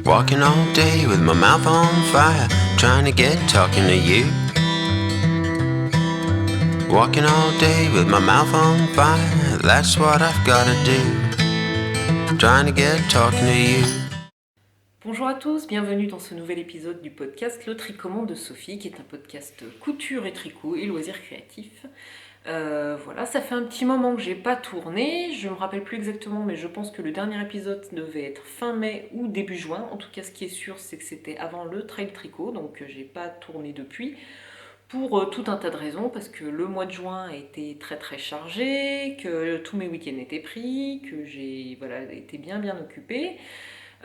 Walking all day with my mouth on fire, trying to get talking to you. Walking all day with my mouth on fire, that's what I've gotta do. Trying to get talking to you. Bonjour à tous, bienvenue dans ce nouvel épisode du podcast Le Tricommande de Sophie, qui est un podcast couture et tricot et loisirs créatifs. Voilà, ça fait un petit moment que j'ai pas tourné, je me rappelle plus exactement, mais je pense que le dernier épisode devait être fin mai ou début juin. En tout cas, ce qui est sûr, c'est que c'était avant le trail tricot, donc j'ai pas tourné depuis. Pour tout un tas de raisons, parce que le mois de juin a été très très chargé, que tous mes week-ends étaient pris, que j'ai été bien occupée.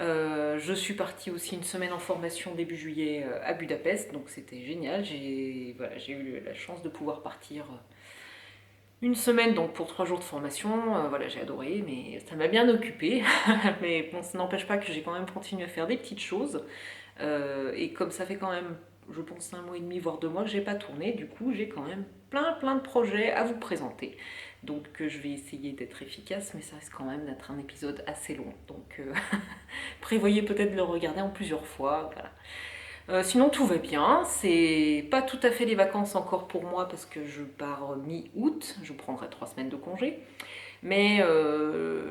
Je suis partie aussi une semaine en formation début juillet à Budapest, donc c'était génial. J'ai eu la chance de pouvoir partir une semaine donc pour 3 jours de formation. J'ai adoré, mais ça m'a bien occupée. Mais bon, ça n'empêche pas que j'ai quand même continué à faire des petites choses. Et comme ça fait quand même, je pense, 1 mois et demi, voire 2 mois que j'ai pas tourné, du coup j'ai quand même plein de projets à vous présenter. Donc je vais essayer d'être efficace, mais ça risque quand même d'être un épisode assez long. Donc prévoyez peut-être de le regarder en plusieurs fois. Voilà. Sinon tout va bien, c'est pas tout à fait les vacances encore pour moi parce que je pars mi-août, je prendrai 3 semaines de congé. Mais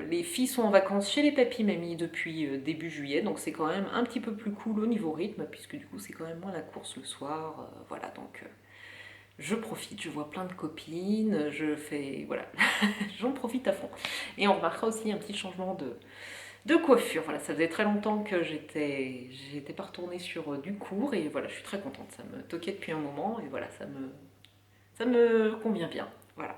les filles sont en vacances chez les papis-mamies depuis début juillet, donc c'est quand même un petit peu plus cool au niveau rythme, puisque du coup c'est quand même moins la course le soir. Je profite, je vois plein de copines, j'en profite à fond. Et on remarquera aussi un petit changement de coiffure. Voilà, ça faisait très longtemps que j'étais pas retournée sur du court, et voilà, je suis très contente. Ça me toquait depuis un moment, et voilà, ça me convient bien. Voilà.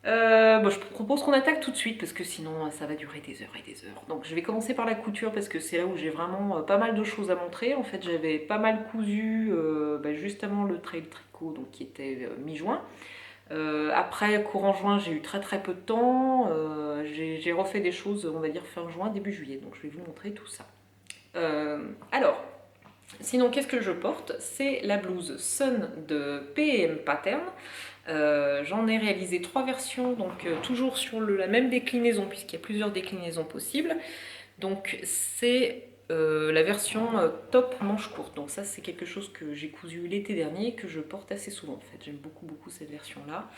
Je propose qu'on attaque tout de suite parce que sinon ça va durer des heures et des heures. Donc je vais commencer par la couture parce que c'est là où j'ai vraiment pas mal de choses à montrer. En fait, j'avais pas mal cousu juste avant le trail tricot, donc qui était mi-juin. Après, courant juin, j'ai eu très peu de temps. J'ai refait des choses, on va dire fin juin, début juillet. Donc je vais vous montrer tout ça. Alors, sinon, qu'est-ce que je porte? C'est la blouse Sun de P&M Pattern. J'en ai réalisé 3 versions, donc toujours sur la même déclinaison, puisqu'il y a plusieurs déclinaisons possibles. Donc c'est la version top manche courte. Donc ça c'est quelque chose que j'ai cousu l'été dernier et que je porte assez souvent en fait. J'aime beaucoup cette version-là,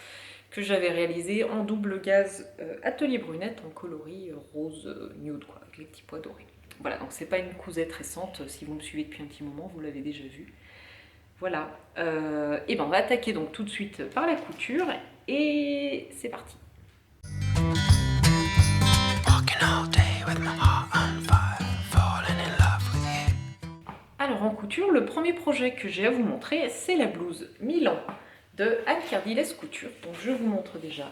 que j'avais réalisée en double gaze atelier brunette en coloris rose nude, quoi, avec les petits pois dorés. Voilà, donc c'est pas une cousette récente, si vous me suivez depuis un petit moment, vous l'avez déjà vu. Voilà, et ben on va attaquer donc tout de suite par la couture, et c'est parti. Walking all day with my heart on fire, falling in love with you. Alors en couture, le premier projet que j'ai à vous montrer, c'est la blouse Milan de Anne Cardilles Couture. Donc je vous montre déjà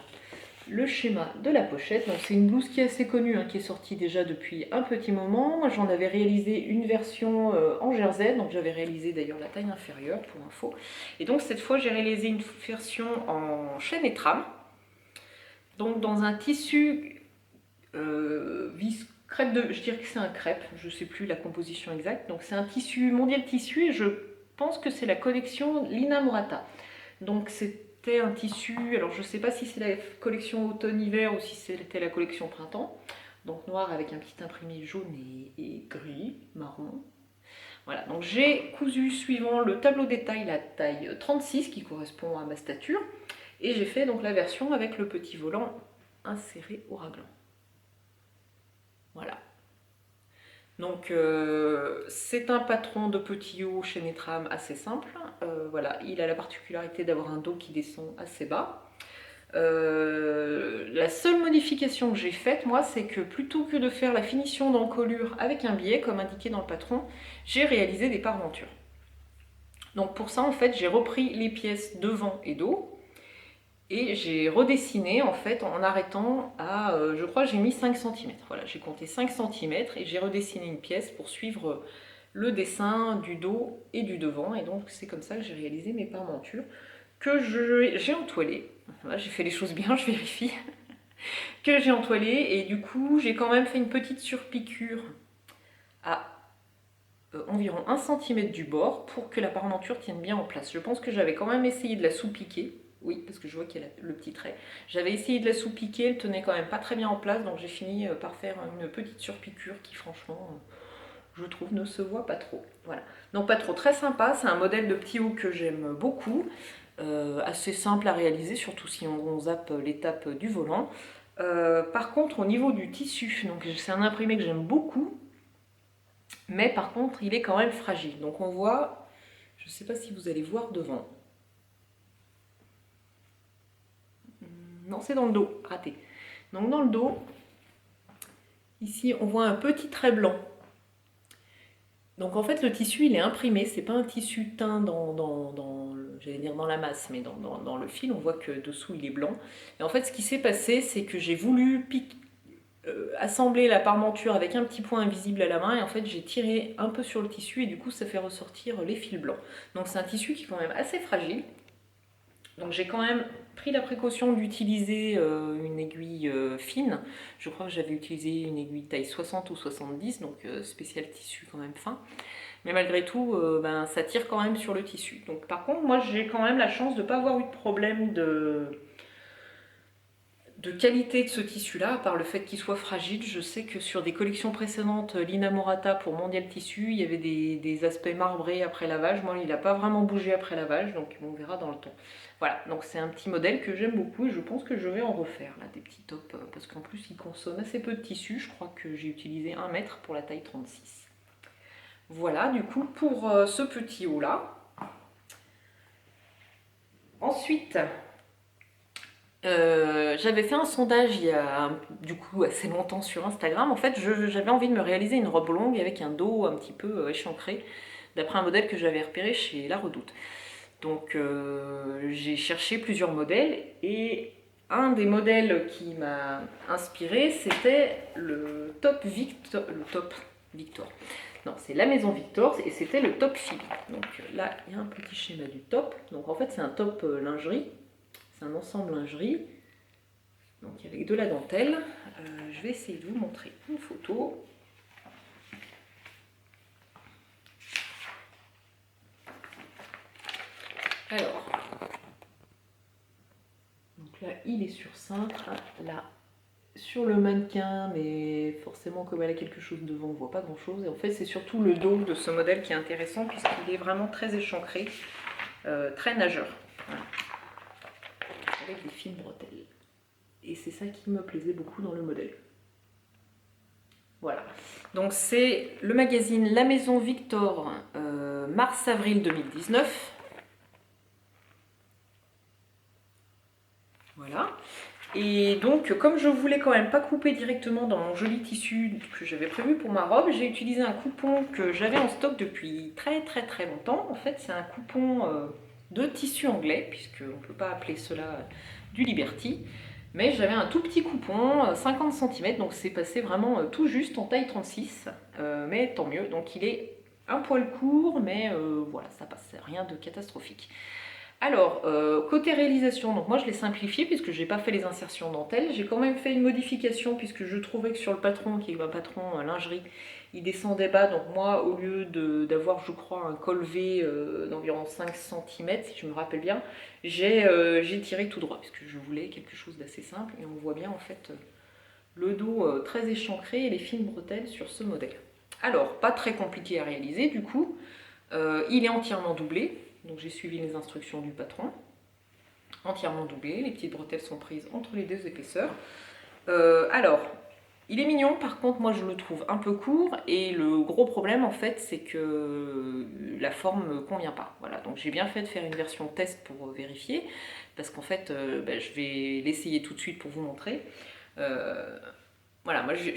le schéma de la pochette. Donc c'est une blouse qui est assez connue, qui est sortie déjà depuis un petit moment. Moi j'en avais réalisé une version en jersey, donc j'avais réalisé d'ailleurs la taille inférieure pour info. Et donc cette fois j'ai réalisé une version en chaîne et trame. Donc dans un tissu crêpe je dirais que c'est un crêpe, je ne sais plus la composition exacte. Donc c'est un tissu mondial tissu et je pense que c'est la collection Lina Morata. Donc c'était un tissu, alors je ne sais pas si c'est la collection automne-hiver ou si c'était la collection printemps. Donc noir avec un petit imprimé jaune et gris, marron. Voilà, donc j'ai cousu suivant le tableau détail la taille 36 qui correspond à ma stature. Et j'ai fait donc la version avec le petit volant inséré au raglan. Voilà. Donc c'est un patron de petit haut chaîné trame assez simple. Voilà, il a la particularité d'avoir un dos qui descend assez bas. La seule modification que j'ai faite, moi, c'est que plutôt que de faire la finition d'encolure avec un biais, comme indiqué dans le patron, j'ai réalisé des parentures. Donc pour ça, en fait, j'ai repris les pièces devant et dos, et j'ai redessiné en fait en arrêtant à, je crois j'ai mis 5 cm. Voilà, j'ai compté 5 cm et j'ai redessiné une pièce pour suivre le dessin du dos et du devant. Et donc c'est comme ça que j'ai réalisé mes parmentures que j'ai entoilées. Voilà, j'ai fait les choses bien, je vérifie. Que j'ai entoilées, et du coup j'ai quand même fait une petite surpiqûre à environ 1 cm du bord pour que la parmenture tienne bien en place. Je pense que j'avais quand même essayé de la sous-piquer. Oui, parce que je vois qu'il y a le petit trait. J'avais essayé de la sous-piquer, elle tenait quand même pas très bien en place, donc j'ai fini par faire une petite surpiqûre qui franchement je trouve, ne se voit pas trop. Voilà. Donc pas trop, très sympa, c'est un modèle de petit haut que j'aime beaucoup, assez simple à réaliser, surtout si on zappe l'étape du volant. Par contre, au niveau du tissu, donc c'est un imprimé que j'aime beaucoup, mais par contre, il est quand même fragile. Donc on voit, je ne sais pas si vous allez voir devant. Non, c'est dans le dos, raté. Donc dans le dos, ici, on voit un petit trait blanc. Donc en fait, le tissu, il est imprimé, c'est pas un tissu teint j'allais dire dans la masse, mais dans le fil, on voit que dessous, il est blanc. Et en fait, ce qui s'est passé, c'est que j'ai voulu assembler la parmenture avec un petit point invisible à la main, et en fait, j'ai tiré un peu sur le tissu, et du coup, ça fait ressortir les fils blancs. Donc c'est un tissu qui est quand même assez fragile. Donc j'ai quand même pris la précaution d'utiliser une aiguille fine. Je crois que j'avais utilisé une aiguille taille 60 ou 70, donc spécial tissu quand même fin. Mais malgré tout, ça tire quand même sur le tissu. Donc par contre, moi j'ai quand même la chance de ne pas avoir eu de problème de qualité de ce tissu-là, à part le fait qu'il soit fragile. Je sais que sur des collections précédentes, Lina Morata pour Mondial Tissu, il y avait des aspects marbrés après lavage. Moi, il n'a pas vraiment bougé après lavage, donc on verra dans le temps. Voilà, donc c'est un petit modèle que j'aime beaucoup et je pense que je vais en refaire, là, des petits tops, parce qu'en plus, il consomme assez peu de tissu. Je crois que j'ai utilisé 1 mètre pour la taille 36. Voilà, du coup, pour ce petit haut-là. Ensuite, j'avais fait un sondage il y a du coup assez longtemps sur Instagram. En fait, j'avais envie de me réaliser une robe longue avec un dos un petit peu échancré, d'après un modèle que j'avais repéré chez La Redoute. Donc j'ai cherché plusieurs modèles et un des modèles qui m'a inspiré, c'était le top Victor. Non, c'est la maison Victor et c'était le top Philippe. Donc là, il y a un petit schéma du top. Donc en fait, c'est un top lingerie. C'est un ensemble lingerie, donc avec de la dentelle. Je vais essayer de vous montrer une photo. Alors, donc là il est sur cintre, là sur le mannequin, mais forcément comme elle a quelque chose devant, on ne voit pas grand chose. Et en fait c'est surtout le dos de ce modèle qui est intéressant puisqu'il est vraiment très échancré, très nageur. Voilà. Avec des fines bretelles. Et c'est ça qui me plaisait beaucoup dans le modèle. Voilà. Donc c'est le magazine La Maison Victor, mars-avril 2019. Voilà. Et donc, comme je voulais quand même pas couper directement dans mon joli tissu que j'avais prévu pour ma robe, j'ai utilisé un coupon que j'avais en stock depuis très très très longtemps. En fait, c'est un coupon de tissu anglais, puisqu'on ne peut pas appeler cela du Liberty. Mais j'avais un tout petit coupon, 50 cm, donc c'est passé vraiment tout juste en taille 36. Mais tant mieux, donc il est un poil court, mais voilà, ça passe, rien de catastrophique. Alors, côté réalisation, donc moi je l'ai simplifié puisque je n'ai pas fait les insertions dentelles. J'ai quand même fait une modification puisque je trouvais que sur le patron, qui est un patron lingerie, il descendait bas. Donc moi, au lieu d'avoir, je crois, un col V d'environ 5 cm, si je me rappelle bien, j'ai tiré tout droit puisque je voulais quelque chose d'assez simple. Et on voit bien en fait le dos très échancré et les fines bretelles sur ce modèle. Alors, pas très compliqué à réaliser du coup. Il est entièrement doublé. Donc j'ai suivi les instructions du patron, entièrement doublé, les petites bretelles sont prises entre les deux épaisseurs. Alors, il est mignon, par contre moi je le trouve un peu court, et le gros problème en fait c'est que la forme ne me convient pas. Voilà, donc j'ai bien fait de faire une version test pour vérifier, parce qu'en fait je vais l'essayer tout de suite pour vous montrer. Voilà, moi j'ai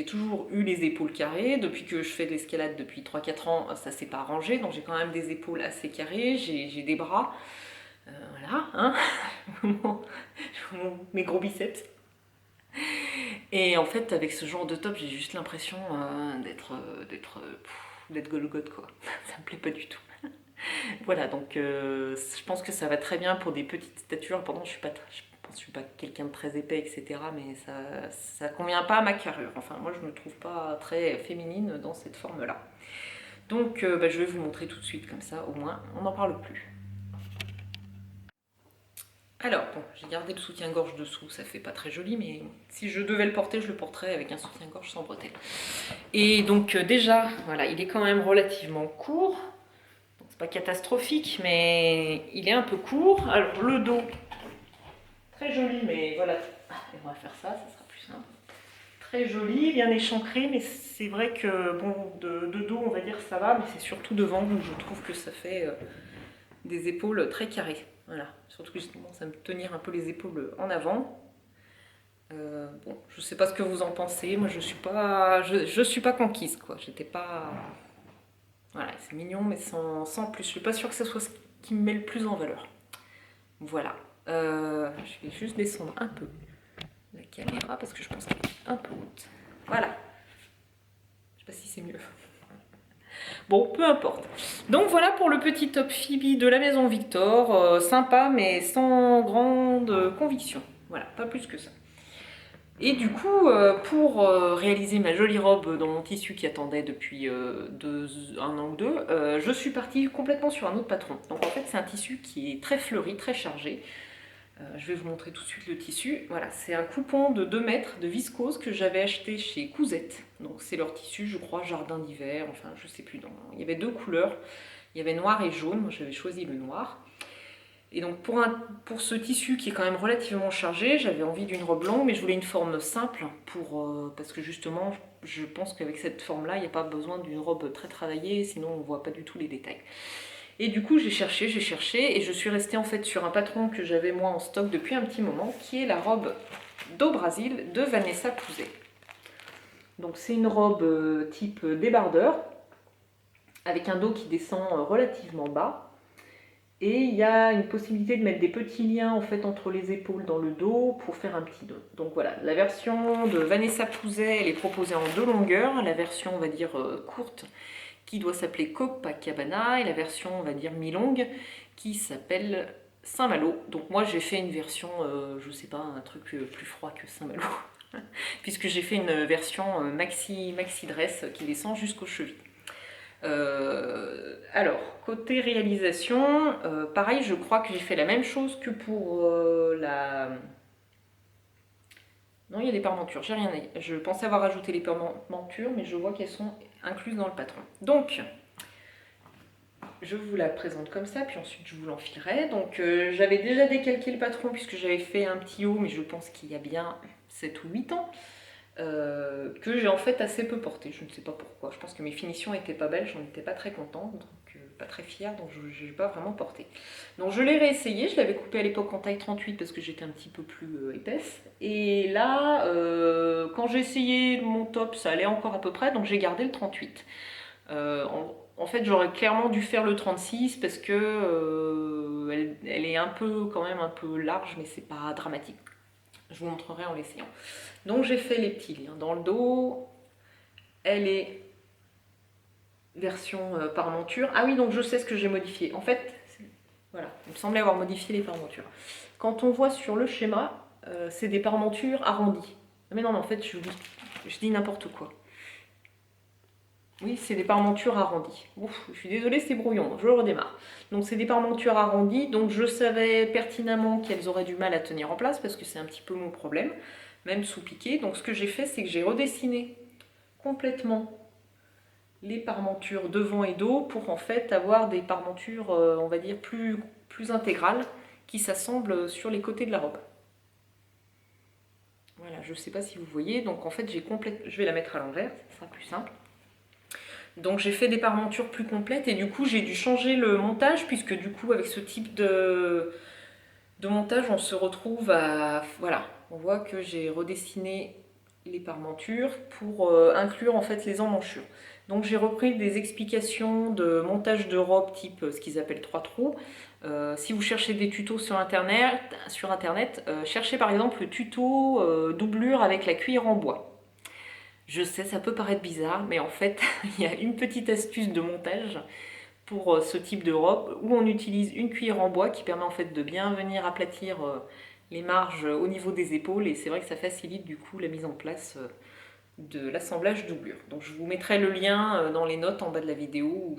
toujours eu les épaules carrées. Depuis que je fais de l'escalade depuis 3-4 ans, ça s'est pas arrangé. Donc j'ai quand même des épaules assez carrées, j'ai des bras. Voilà, hein mes gros biceps. Et en fait, avec ce genre de top, j'ai juste l'impression d'être Golgoth, quoi. Ça me plaît pas du tout. Voilà, donc je pense que ça va très bien pour des petites statures. Pendant, je suis pas quelqu'un de très épais, etc. Mais ça convient pas à ma carrure. Enfin, moi, je me trouve pas très féminine dans cette forme-là. Donc, je vais vous montrer tout de suite, comme ça, au moins, on n'en parle plus. Alors, bon, j'ai gardé le soutien-gorge dessous, ça fait pas très joli, mais si je devais le porter, je le porterais avec un soutien-gorge sans bretelles. Et donc déjà, voilà, il est quand même relativement court. C'est pas catastrophique, mais il est un peu court. Alors le dos, très joli, mais voilà. On va faire ça, ça sera plus simple. Très joli, bien échancré, mais c'est vrai que bon, de dos, on va dire ça va, mais c'est surtout devant où je trouve que ça fait des épaules très carrées. Voilà, surtout que j'ai tendance à me tenir un peu les épaules en avant. Bon, je sais pas ce que vous en pensez. Moi, je suis pas conquise, quoi. J'étais pas. Voilà, c'est mignon, mais sans plus. Je suis pas sûre que ce soit ce qui me met le plus en valeur. Voilà. Je vais juste descendre un peu la caméra parce que je pense qu'elle est un peu haute. Voilà. Je sais pas si c'est mieux. Bon, peu importe. Donc voilà pour le petit top Phoebe de la maison Victor. Sympa, mais sans grande conviction. Voilà, pas plus que ça. Et du coup, pour réaliser ma jolie robe dans mon tissu qui attendait depuis un an ou deux, je suis partie complètement sur un autre patron. Donc en fait, c'est un tissu qui est très fleuri, très chargé. Je vais vous montrer tout de suite le tissu. Voilà, c'est un coupon de 2 mètres de viscose que j'avais acheté chez Cousette. Donc c'est leur tissu, je crois, jardin d'hiver, enfin je sais plus. Il y avait 2 couleurs, il y avait noir et jaune, moi j'avais choisi le noir. Et donc pour ce tissu qui est quand même relativement chargé, j'avais envie d'une robe longue, mais je voulais une forme simple, parce que justement, je pense qu'avec cette forme-là, il n'y a pas besoin d'une robe très travaillée, sinon on ne voit pas du tout les détails. Et du coup, j'ai cherché, et je suis restée en fait sur un patron que j'avais moi en stock depuis un petit moment, qui est la robe d'Au Brasil de Vanessa Pouzet. Donc c'est une robe type débardeur, avec un dos qui descend relativement bas. Et il y a une possibilité de mettre des petits liens en fait entre les épaules dans le dos pour faire un petit dos. Donc voilà, la version de Vanessa Pouzet, elle est proposée en 2 longueurs. La version, on va dire, courte, qui doit s'appeler Copacabana, et la version, on va dire, mi-longue, qui s'appelle Saint-Malo. Donc moi, j'ai fait une version, je sais pas, un truc plus froid que Saint-Malo, puisque j'ai fait une version maxi dress qui descend jusqu'aux chevilles. Alors, côté réalisation, pareil, je crois que j'ai fait la même chose que pour la... Non, il y a des parmentures, j'ai rien dit. Je pensais avoir ajouté les parmentures, mais je vois qu'elles sont incluses dans le patron. Donc, je vous la présente comme ça, puis ensuite je vous l'enfilerai. Donc, j'avais déjà décalqué le patron puisque j'avais fait un petit haut, mais je pense qu'il y a bien 7 ou 8 ans. Que j'ai en fait assez peu porté, je ne sais pas pourquoi. Je pense que mes finitions étaient pas belles, j'en étais pas très contente, donc pas très fière, donc je n'ai pas vraiment porté. Donc je l'ai réessayé, je l'avais coupé à l'époque en taille 38 parce que j'étais un petit peu plus épaisse. Et là, quand j'ai essayé mon top, ça allait encore à peu près, donc j'ai gardé le 38. En fait, j'aurais clairement dû faire le 36 parce que elle est un peu, quand même un peu large, mais c'est pas dramatique. Je vous montrerai en l'essayant. Donc j'ai fait les petits liens dans le dos. Elle est version parmenture. Ah oui, donc je sais ce que j'ai modifié. En fait, voilà, il me semblait avoir modifié les parmentures. Quand on voit sur le schéma, c'est des parmentures arrondies. Mais non, mais en fait, je dis n'importe quoi. Oui, c'est des parmentures arrondies. Ouf, je suis désolée, c'est brouillon, je redémarre. Donc c'est des parmentures arrondies, donc je savais pertinemment qu'elles auraient du mal à tenir en place, parce que c'est un petit peu mon problème, même sous piqué. Donc ce que j'ai fait, c'est que j'ai redessiné complètement les parmentures devant et dos, pour en fait avoir des parmentures, on va dire, plus intégrales, qui s'assemblent sur les côtés de la robe. Voilà, je ne sais pas si vous voyez, donc en fait je vais la mettre à l'envers, ça sera plus simple. Donc j'ai fait des parmentures plus complètes et du coup j'ai dû changer le montage, puisque du coup avec ce type de montage on se retrouve à... Voilà, on voit que j'ai redessiné les parmentures pour inclure en fait les emmanchures. Donc j'ai repris des explications de montage de robe type ce qu'ils appellent 3 trous. Si vous cherchez des tutos sur internet, cherchez par exemple le tuto doublure avec la cuillère en bois. Je sais, ça peut paraître bizarre, mais en fait, il y a une petite astuce de montage pour ce type de robe où on utilise une cuillère en bois qui permet en fait de bien venir aplatir les marges au niveau des épaules, et c'est vrai que ça facilite du coup la mise en place de l'assemblage doublure. Donc je vous mettrai le lien dans les notes en bas de la vidéo ou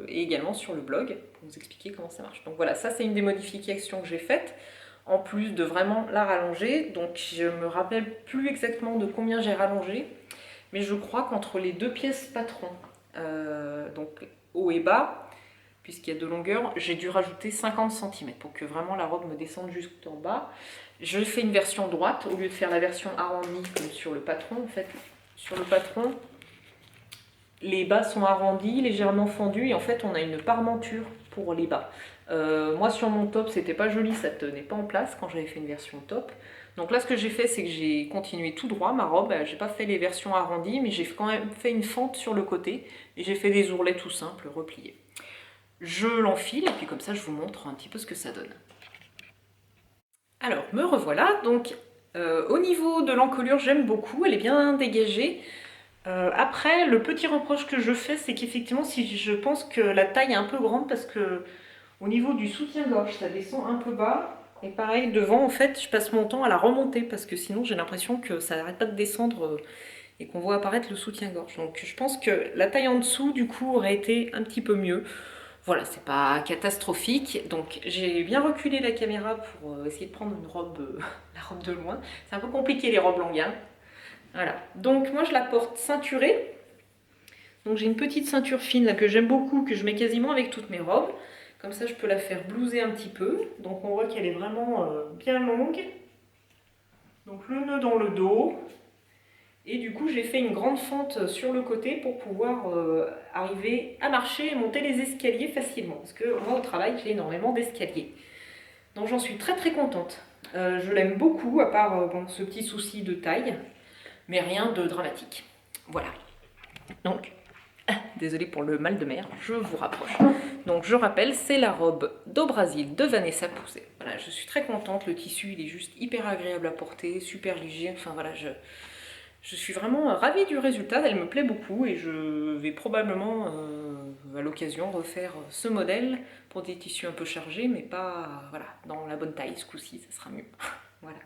et également sur le blog pour vous expliquer comment ça marche. Donc voilà, ça c'est une des modifications que j'ai faites. en plus de vraiment la rallonger. Donc je me rappelle plus exactement de combien j'ai rallongé, mais je crois qu'entre les deux pièces patron, donc haut et bas, puisqu'il y a 2 longueurs, j'ai dû rajouter 50 cm pour que vraiment la robe me descende jusqu'en bas. Je fais une version droite au lieu de faire la version arrondie comme sur le patron. En fait, sur le patron, les bas sont arrondis, légèrement fendus, et en fait on a une parmenture pour les bas. Moi sur mon top c'était pas joli, ça tenait pas en place quand j'avais fait une version top. Donc là ce que j'ai fait c'est que j'ai continué tout droit ma robe, j'ai pas fait les versions arrondies mais j'ai quand même fait une fente sur le côté et j'ai fait des ourlets tout simples repliés. Je l'enfile et puis comme ça je vous montre un petit peu ce que ça donne. Alors me revoilà, donc au niveau de l'encolure j'aime beaucoup, elle est bien dégagée. Après, le petit reproche que je fais, c'est qu'effectivement, si je pense que la taille est un peu grande parce que au niveau du soutien-gorge, ça descend un peu bas. Et pareil, devant, en fait, je passe mon temps à la remonter parce que sinon, j'ai l'impression que ça n'arrête pas de descendre et qu'on voit apparaître le soutien-gorge. Donc, je pense que la taille en dessous, du coup, aurait été un petit peu mieux. Voilà, c'est pas catastrophique. Donc, j'ai bien reculé la caméra pour essayer de prendre une robe, la robe de loin. C'est un peu compliqué les robes longues, hein. Voilà, donc moi je la porte ceinturée. Donc j'ai une petite ceinture fine là, que j'aime beaucoup, que je mets quasiment avec toutes mes robes. Comme ça je peux la faire blouser un petit peu. Donc on voit qu'elle est vraiment bien longue. Donc le nœud dans le dos. Et du coup j'ai fait une grande fente sur le côté pour pouvoir arriver à marcher et monter les escaliers facilement. Parce que moi au travail j'ai énormément d'escaliers. Donc j'en suis très très contente. Je l'aime beaucoup, à part bon, ce petit souci de taille. Mais rien de dramatique. Voilà. Donc, désolée pour le mal de mer, je vous rapproche. Donc je rappelle, c'est la robe d'Au Brasil de Vanessa Pouzet. Voilà, je suis très contente, le tissu il est juste hyper agréable à porter, super léger, enfin voilà, je suis vraiment ravie du résultat, elle me plaît beaucoup et je vais probablement à l'occasion refaire ce modèle pour des tissus un peu chargés, mais pas voilà, dans la bonne taille ce coup-ci, ça sera mieux. Voilà.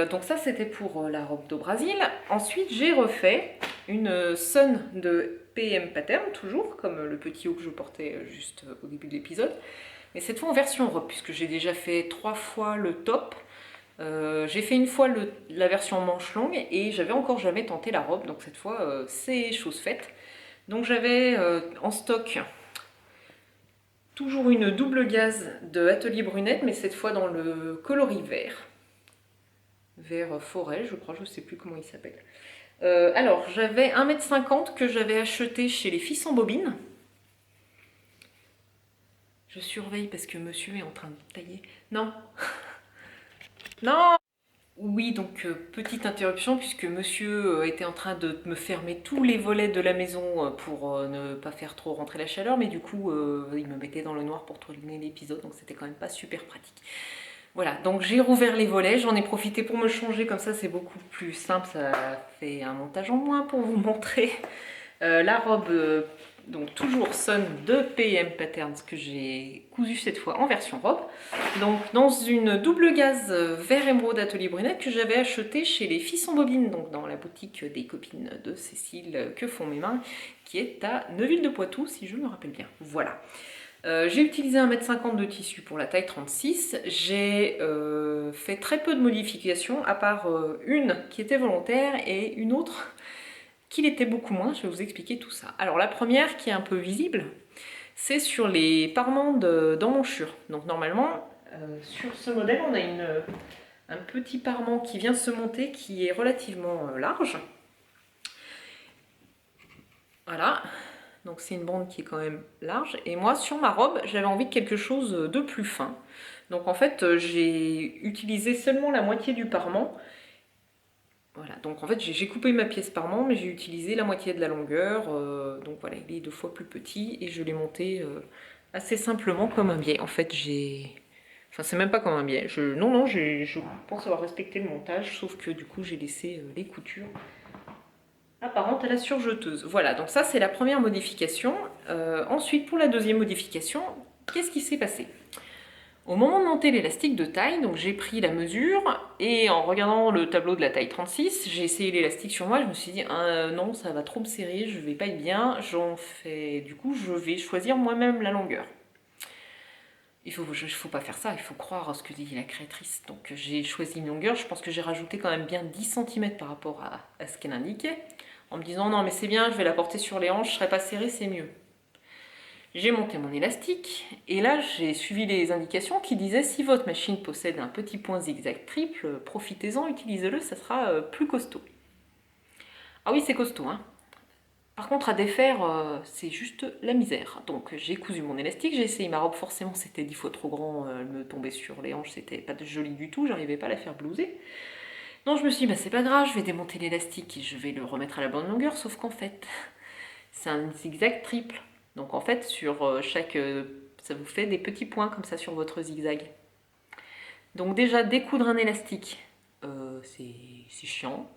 Donc ça c'était pour la robe d'Au Brasil. Ensuite j'ai refait une Sun de PM Pattern, toujours comme le petit haut que je portais juste au début de l'épisode, mais cette fois en version robe puisque j'ai déjà fait 3 fois le top. J'ai fait une fois la version manche longue et j'avais encore jamais tenté la robe, donc cette fois c'est chose faite. Donc j'avais en stock toujours une double gaze de Atelier Brunette, mais cette fois dans le coloris vert. Vert forêt, je crois, je ne sais plus comment il s'appelle. Alors, j'avais 1,50 m que j'avais acheté chez les Filles sans bobine. Je surveille parce que monsieur est en train de tailler. Non. Non. Oui, donc petite interruption puisque monsieur était en train de me fermer tous les volets de la maison pour ne pas faire trop rentrer la chaleur, mais du coup, il me mettait dans le noir pour tourner l'épisode, donc c'était quand même pas super pratique. Voilà, donc j'ai rouvert les volets, j'en ai profité pour me changer, comme ça c'est beaucoup plus simple, ça fait un montage en moins pour vous montrer. La robe, donc toujours Sun de PM Patterns que j'ai cousu cette fois en version robe. Donc dans une double gaze vert émeraude Atelier Brunette que j'avais acheté chez les Filles sans bobine, donc dans la boutique des copines de Cécile Que font mes mains, qui est à Neuville-de-Poitou si je me rappelle bien. Voilà. J'ai utilisé 1,50 m de tissu pour la taille 36. J'ai fait très peu de modifications, à part une qui était volontaire et une autre qui l'était beaucoup moins. Je vais vous expliquer tout ça. Alors la première qui est un peu visible, c'est sur les parements d'emmanchure. Donc normalement, sur ce modèle, on a un petit parement qui vient se monter qui est relativement large. Voilà. Donc c'est une bande qui est quand même large. Et moi, sur ma robe, j'avais envie de quelque chose de plus fin. Donc en fait, j'ai utilisé seulement la moitié du parement. Voilà, donc en fait, j'ai coupé ma pièce parement, mais j'ai utilisé la moitié de la longueur. Donc voilà, il est 2 fois plus petit et je l'ai monté assez simplement comme un biais. En fait, enfin, c'est même pas comme un biais. Non, je pense avoir respecté le montage, sauf que du coup, j'ai laissé les coutures apparente à la surjeteuse. Voilà, donc ça c'est la première modification. Ensuite, pour la deuxième modification, qu'est-ce qui s'est passé? Au moment de monter l'élastique de taille, donc j'ai pris la mesure et en regardant le tableau de la taille 36, j'ai essayé l'élastique sur moi, je me suis dit non, ça va trop me serrer, je vais pas être bien, du coup je vais choisir moi-même la longueur. faut pas faire ça, il faut croire à ce que dit la créatrice. Donc j'ai choisi une longueur, je pense que j'ai rajouté quand même bien 10 cm par rapport à ce qu'elle indiquait, en me disant non mais c'est bien, je vais la porter sur les hanches, je serai pas serrée, c'est mieux. J'ai monté mon élastique, et là j'ai suivi les indications qui disaient si votre machine possède un petit point zigzag triple, profitez-en, utilisez-le, ça sera plus costaud. Ah oui, c'est costaud, hein. Par contre, à défaire, c'est juste la misère. Donc j'ai cousu mon élastique, j'ai essayé ma robe, forcément c'était 10 fois trop grand, elle me tombait sur les hanches, c'était pas joli du tout, j'arrivais pas à la faire blouser. Donc je me suis dit, bah c'est pas grave, je vais démonter l'élastique et je vais le remettre à la bonne longueur, sauf qu'en fait, c'est un zigzag triple. Donc en fait, sur chaque... ça vous fait des petits points comme ça sur votre zigzag. Donc déjà, découdre un élastique, c'est chiant.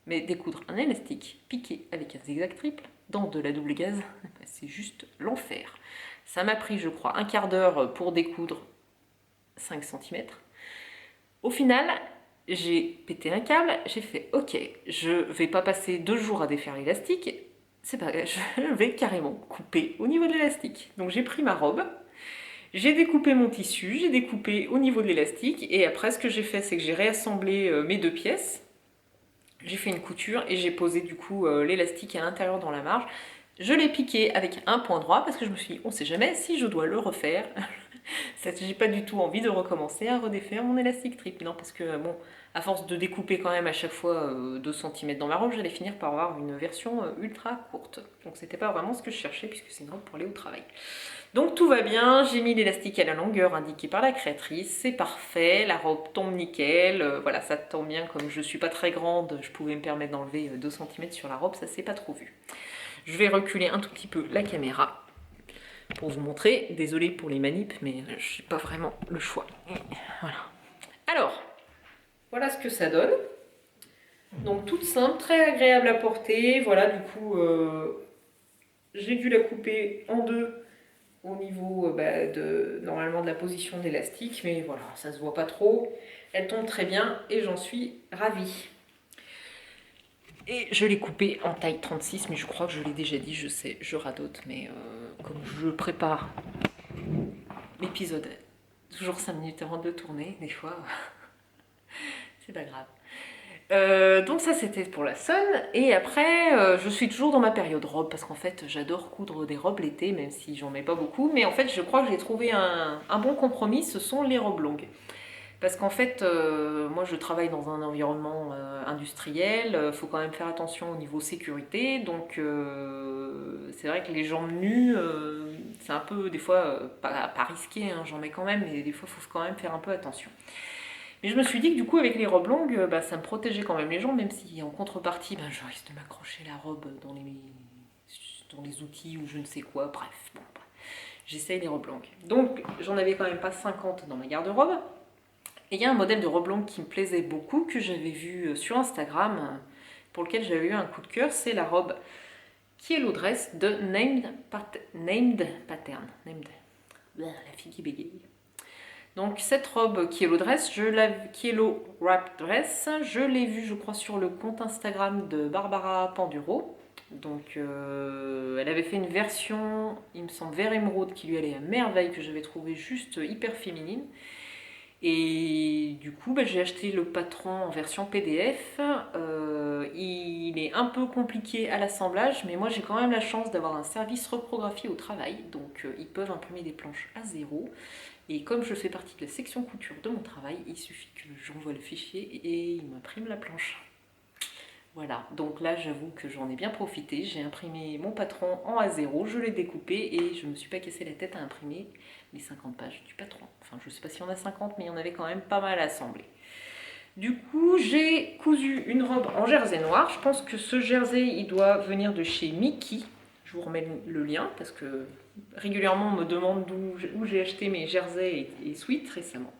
Mais découdre un élastique piqué avec un zigzag triple dans de la double gaze, c'est juste l'enfer. Ça m'a pris, je crois, un quart d'heure pour découdre 5 cm. Au final, j'ai pété un câble, j'ai fait ok, je vais pas passer 2 jours à défaire l'élastique, c'est pas grave, je vais carrément couper au niveau de l'élastique. Donc j'ai pris ma robe, j'ai découpé mon tissu, j'ai découpé au niveau de l'élastique, et après ce que j'ai fait, c'est que j'ai réassemblé mes 2 pièces. J'ai fait une couture et j'ai posé du coup l'élastique à l'intérieur dans la marge. Je l'ai piqué avec un point droit parce que je me suis dit, on sait jamais si je dois le refaire. J'ai pas du tout envie de recommencer à redéfaire mon élastique triple. Non, parce que bon, à force de découper quand même à chaque fois 2 cm dans ma robe, j'allais finir par avoir une version ultra courte. Donc c'était pas vraiment ce que je cherchais puisque c'est une robe pour aller au travail. Donc tout va bien, j'ai mis l'élastique à la longueur indiquée par la créatrice, c'est parfait, la robe tombe nickel, voilà, ça tombe bien, comme je suis pas très grande, je pouvais me permettre d'enlever 2 cm sur la robe, ça s'est pas trop vu. Je vais reculer un tout petit peu la caméra pour vous montrer, désolée pour les manips, mais je n'ai pas vraiment le choix. Voilà. Alors, voilà ce que ça donne. Donc toute simple, très agréable à porter, voilà, du coup, j'ai dû la couper en deux au niveau normalement de la position de l'élastique, mais voilà, ça se voit pas trop. Elle tombe très bien et j'en suis ravie. Et je l'ai coupée en taille 36, mais je crois que je l'ai déjà dit, je sais, je radote, mais comme je prépare l'épisode, toujours 5 minutes avant de tourner, des fois, c'est pas grave. Donc ça c'était pour la Sun, et après je suis toujours dans ma période robe parce qu'en fait j'adore coudre des robes l'été, même si j'en mets pas beaucoup, mais en fait je crois que j'ai trouvé un bon compromis, ce sont les robes longues. Parce qu'en fait moi je travaille dans un environnement industriel, faut quand même faire attention au niveau sécurité, donc c'est vrai que les jambes nues c'est un peu des fois pas risqué, hein, j'en mets quand même, mais des fois il faut quand même faire un peu attention. Mais je me suis dit que du coup avec les robes longues, ça me protégeait quand même les jambes, même si en contrepartie, je risque de m'accrocher la robe dans les outils ou je ne sais quoi, bref, bon, j'essaye les robes longues. Donc j'en avais quand même pas 50 dans ma garde-robe. Et il y a un modèle de robe longue qui me plaisait beaucoup, que j'avais vu sur Instagram, pour lequel j'avais eu un coup de cœur, c'est la robe Kielo Dress de Named Pattern. La fille qui bégaye. Donc cette robe Kielo Dress, Kielo Wrap Dress, je l'ai vue je crois sur le compte Instagram de Barbara Panduro. Donc elle avait fait une version, il me semble, vert émeraude qui lui allait à merveille, que j'avais trouvé juste hyper féminine. Et du coup j'ai acheté le patron en version PDF. Il est un peu compliqué à l'assemblage, mais moi j'ai quand même la chance d'avoir un service reprographié au travail, donc ils peuvent imprimer des planches à zéro. Et comme je fais partie de la section couture de mon travail, il suffit que j'envoie le fichier et il m'imprime la planche. Voilà, donc là j'avoue que j'en ai bien profité, j'ai imprimé mon patron en A0, je l'ai découpé et je ne me suis pas cassé la tête à imprimer les 50 pages du patron. Enfin je ne sais pas s'il y en a 50, mais il y en avait quand même pas mal à assembler. Du coup j'ai cousu une robe en jersey noir, je pense que ce jersey il doit venir de chez Mickey. Je vous remets le lien parce que régulièrement on me demande où j'ai acheté mes jerseys et sweats récemment.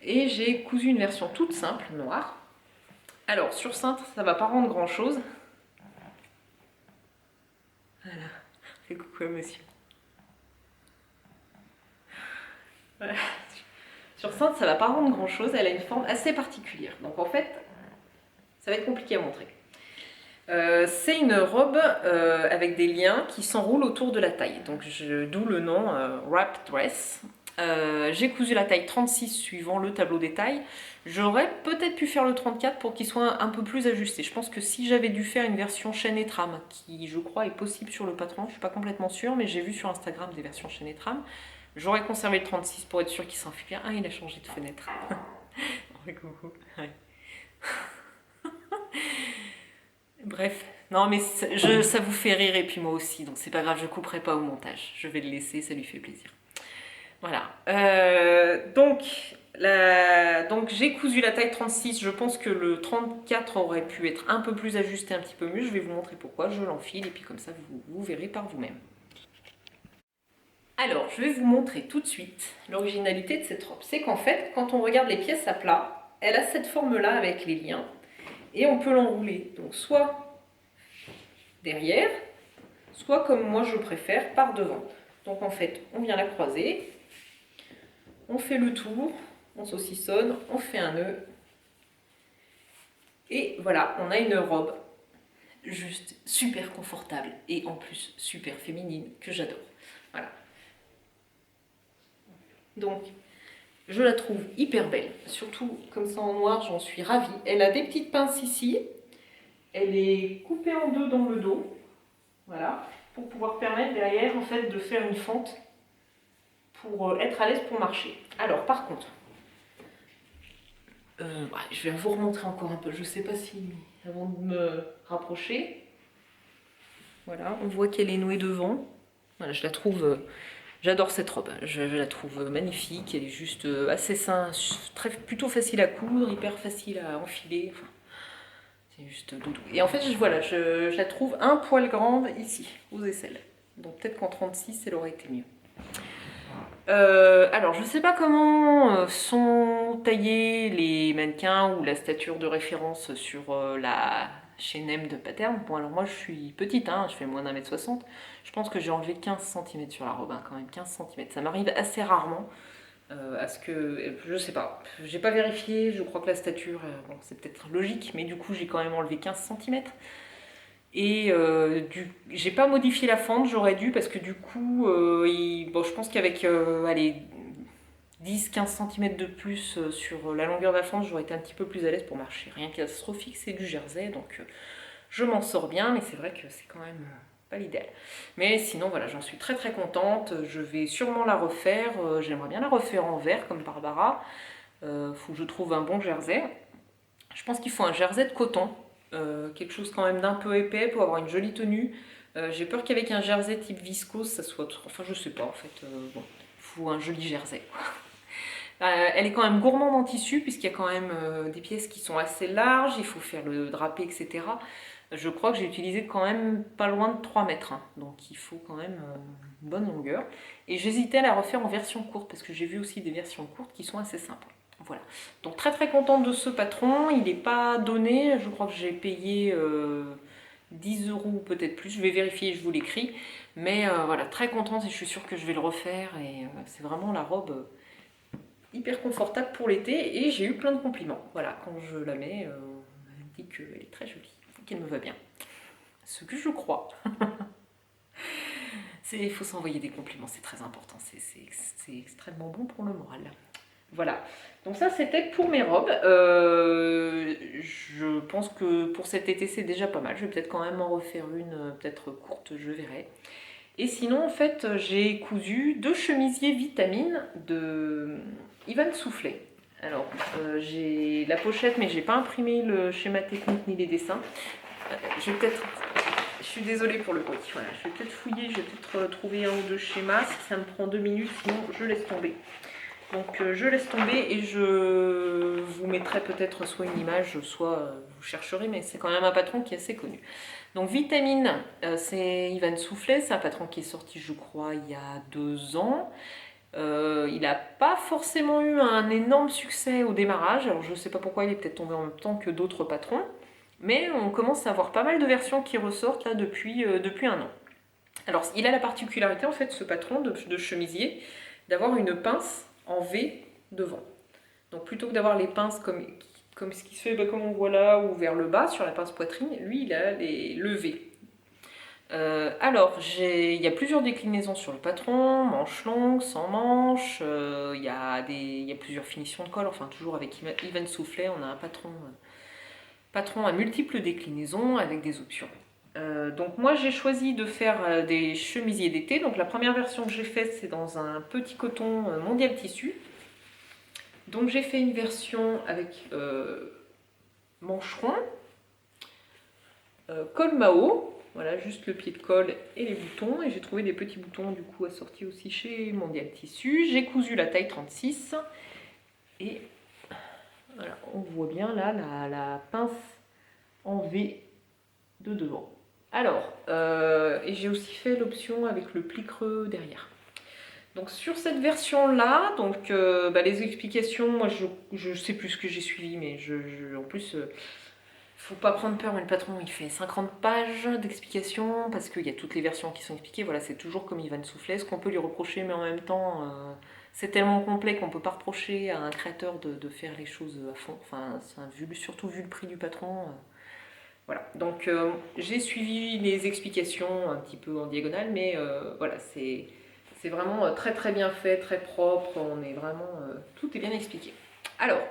Et j'ai cousu une version toute simple, noire. Alors sur cintre, ça va pas rendre grand chose. Voilà, fais coucou à monsieur. Voilà. Sur cintre, ça va pas rendre grand chose, elle a une forme assez particulière. Donc en fait, ça va être compliqué à montrer. C'est une robe avec des liens qui s'enroulent autour de la taille, donc d'où le nom Wrap Dress. J'ai cousu la taille 36 suivant le tableau des tailles. J'aurais peut-être pu faire le 34 pour qu'il soit un peu plus ajusté. Je pense que si j'avais dû faire une version chaîne et trame, qui je crois est possible sur le patron, je suis pas complètement sûre, mais j'ai vu sur Instagram des versions chaîne et trame, j'aurais conservé le 36 pour être sûr qu'il s'enfuit bien. Ah, il a changé de fenêtre. Coucou. Ouais. Bref, non mais ça vous fait rire et puis moi aussi, donc c'est pas grave, je couperai pas au montage. Je vais le laisser, ça lui fait plaisir. Voilà. Donc j'ai cousu la taille 36. Je pense que le 34 aurait pu être un peu plus ajusté, un petit peu mieux. Je vais vous montrer pourquoi. Je l'enfile et puis comme ça, vous verrez par vous-même. Alors, je vais vous montrer tout de suite l'originalité de cette robe. C'est qu'en fait, quand on regarde les pièces à plat, elle a cette forme-là avec les liens. Et on peut l'enrouler. Donc, soit derrière, soit comme moi je préfère, par devant. Donc en fait, on vient la croiser. On fait le tour, on saucissonne, on fait un nœud. Et voilà, on a une robe juste super confortable et en plus super féminine que j'adore. Voilà. Donc, je la trouve hyper belle. Surtout comme ça en noir, j'en suis ravie. Elle a des petites pinces ici. Elle est coupée en deux dans le dos. Voilà. Pour pouvoir permettre derrière en fait de faire une fente pour être à l'aise pour marcher. Alors par contre, je vais vous remontrer encore un peu, je ne sais pas si, avant de me rapprocher, voilà, on voit qu'elle est nouée devant. Voilà, je la trouve, j'adore cette robe, je la trouve magnifique, elle est juste assez simple, plutôt facile à coudre, hyper facile à enfiler, enfin, c'est juste doudou. Et en fait, voilà, je la trouve un poil grande ici, aux aisselles, donc peut-être qu'en 36, elle aurait été mieux. Alors, je ne sais pas comment sont taillés les mannequins ou la stature de référence sur la chaîne M de Pattern. Bon, alors moi je suis petite, hein, je fais moins d'1m60. Je pense que j'ai enlevé 15 cm sur la robe, hein, quand même 15 cm. Ça m'arrive assez rarement à ce que. Je sais pas, j'ai pas vérifié, je crois que la stature, bon, c'est peut-être logique, mais du coup j'ai quand même enlevé 15 cm. Et j'ai pas modifié la fente, j'aurais dû, parce que du coup, bon, je pense qu'avec 10-15 cm de plus sur la longueur de la fente, j'aurais été un petit peu plus à l'aise pour marcher. Rien de catastrophique, c'est du jersey, donc je m'en sors bien, mais c'est vrai que c'est quand même pas l'idéal. Mais sinon, voilà, j'en suis très très contente. Je vais sûrement la refaire. J'aimerais bien la refaire en vert, comme Barbara. Faut que je trouve un bon jersey. Je pense qu'il faut un jersey de coton. Quelque chose quand même d'un peu épais pour avoir une jolie tenue. J'ai peur qu'avec un jersey type viscose, ça soit trop. Enfin, je sais pas en fait. Bon, il faut un joli jersey. Elle est quand même gourmande en tissu, puisqu'il y a quand même des pièces qui sont assez larges. Il faut faire le drapé, etc. Je crois que j'ai utilisé quand même pas loin de 3 mètres. Hein, donc il faut quand même une bonne longueur. Et j'hésitais à la refaire en version courte, parce que j'ai vu aussi des versions courtes qui sont assez sympas. Voilà, donc très très contente de ce patron, il n'est pas donné, je crois que j'ai payé 10 € ou peut-être plus, je vais vérifier, je vous l'écris, mais voilà, très contente et je suis sûre que je vais le refaire et c'est vraiment la robe hyper confortable pour l'été et j'ai eu plein de compliments, voilà, quand je la mets, elle me dit qu'elle est très jolie, qu'elle me va bien, ce que je crois. Il faut s'envoyer des compliments, c'est très important, c'est extrêmement bon pour le moral. Voilà, donc ça c'était pour mes robes. Je pense que pour cet été c'est déjà pas mal. Je vais peut-être quand même en refaire une, peut-être courte, je verrai. Et sinon en fait j'ai cousu 2 chemisiers vitamines de Ivan Soufflet. Alors j'ai la pochette mais j'ai pas imprimé le schéma technique ni les dessins. Je vais peut-être... Je suis désolée pour le bruit. Voilà, je vais peut-être fouiller, je vais peut-être trouver un ou deux schémas. Si ça me prend 2 minutes, sinon je laisse tomber. Donc je laisse tomber et je vous mettrai peut-être soit une image, soit vous chercherez, mais c'est quand même un patron qui est assez connu. Donc Vitamine, c'est Ivan Soufflet, c'est un patron qui est sorti je crois il y a 2 ans. Il n'a pas forcément eu un énorme succès au démarrage, alors je ne sais pas pourquoi il est peut-être tombé en même temps que d'autres patrons, mais on commence à avoir pas mal de versions qui ressortent là depuis 1 an. Alors il a la particularité en fait ce patron de chemisier d'avoir une pince en V devant. Donc plutôt que d'avoir les pinces comme ce qui se fait, comme on voit là, ou vers le bas sur la pince poitrine, lui il a le V. Alors, il y a plusieurs déclinaisons sur le patron, manche longue, sans manche, il y a plusieurs finitions de col, enfin toujours avec Even Soufflet, on a un patron à multiples déclinaisons avec des options. Donc moi j'ai choisi de faire des chemisiers d'été, donc la première version que j'ai faite c'est dans un petit coton mondial tissu. Donc j'ai fait une version avec mancheron, col Mao, voilà, juste le pied de col et les boutons. Et j'ai trouvé des petits boutons du coup assortis aussi chez Mondial Tissu. J'ai cousu la taille 36. Et voilà, on voit bien là la pince en V de devant. Alors, et j'ai aussi fait l'option avec le pli creux derrière. Donc sur cette version-là, donc les explications, moi je sais plus ce que j'ai suivi, mais en plus... faut pas prendre peur, mais le patron il fait 50 pages d'explications parce qu'il y a toutes les versions qui sont expliquées. Voilà, c'est toujours comme Ivan Soufflet. Ce qu'on peut lui reprocher, mais en même temps, c'est tellement complet qu'on peut pas reprocher à un créateur de faire les choses à fond. Enfin, surtout vu le prix du patron. Voilà, donc j'ai suivi les explications un petit peu en diagonale, mais voilà, c'est vraiment très très bien fait, très propre. On est vraiment, tout est bien expliqué. Alors.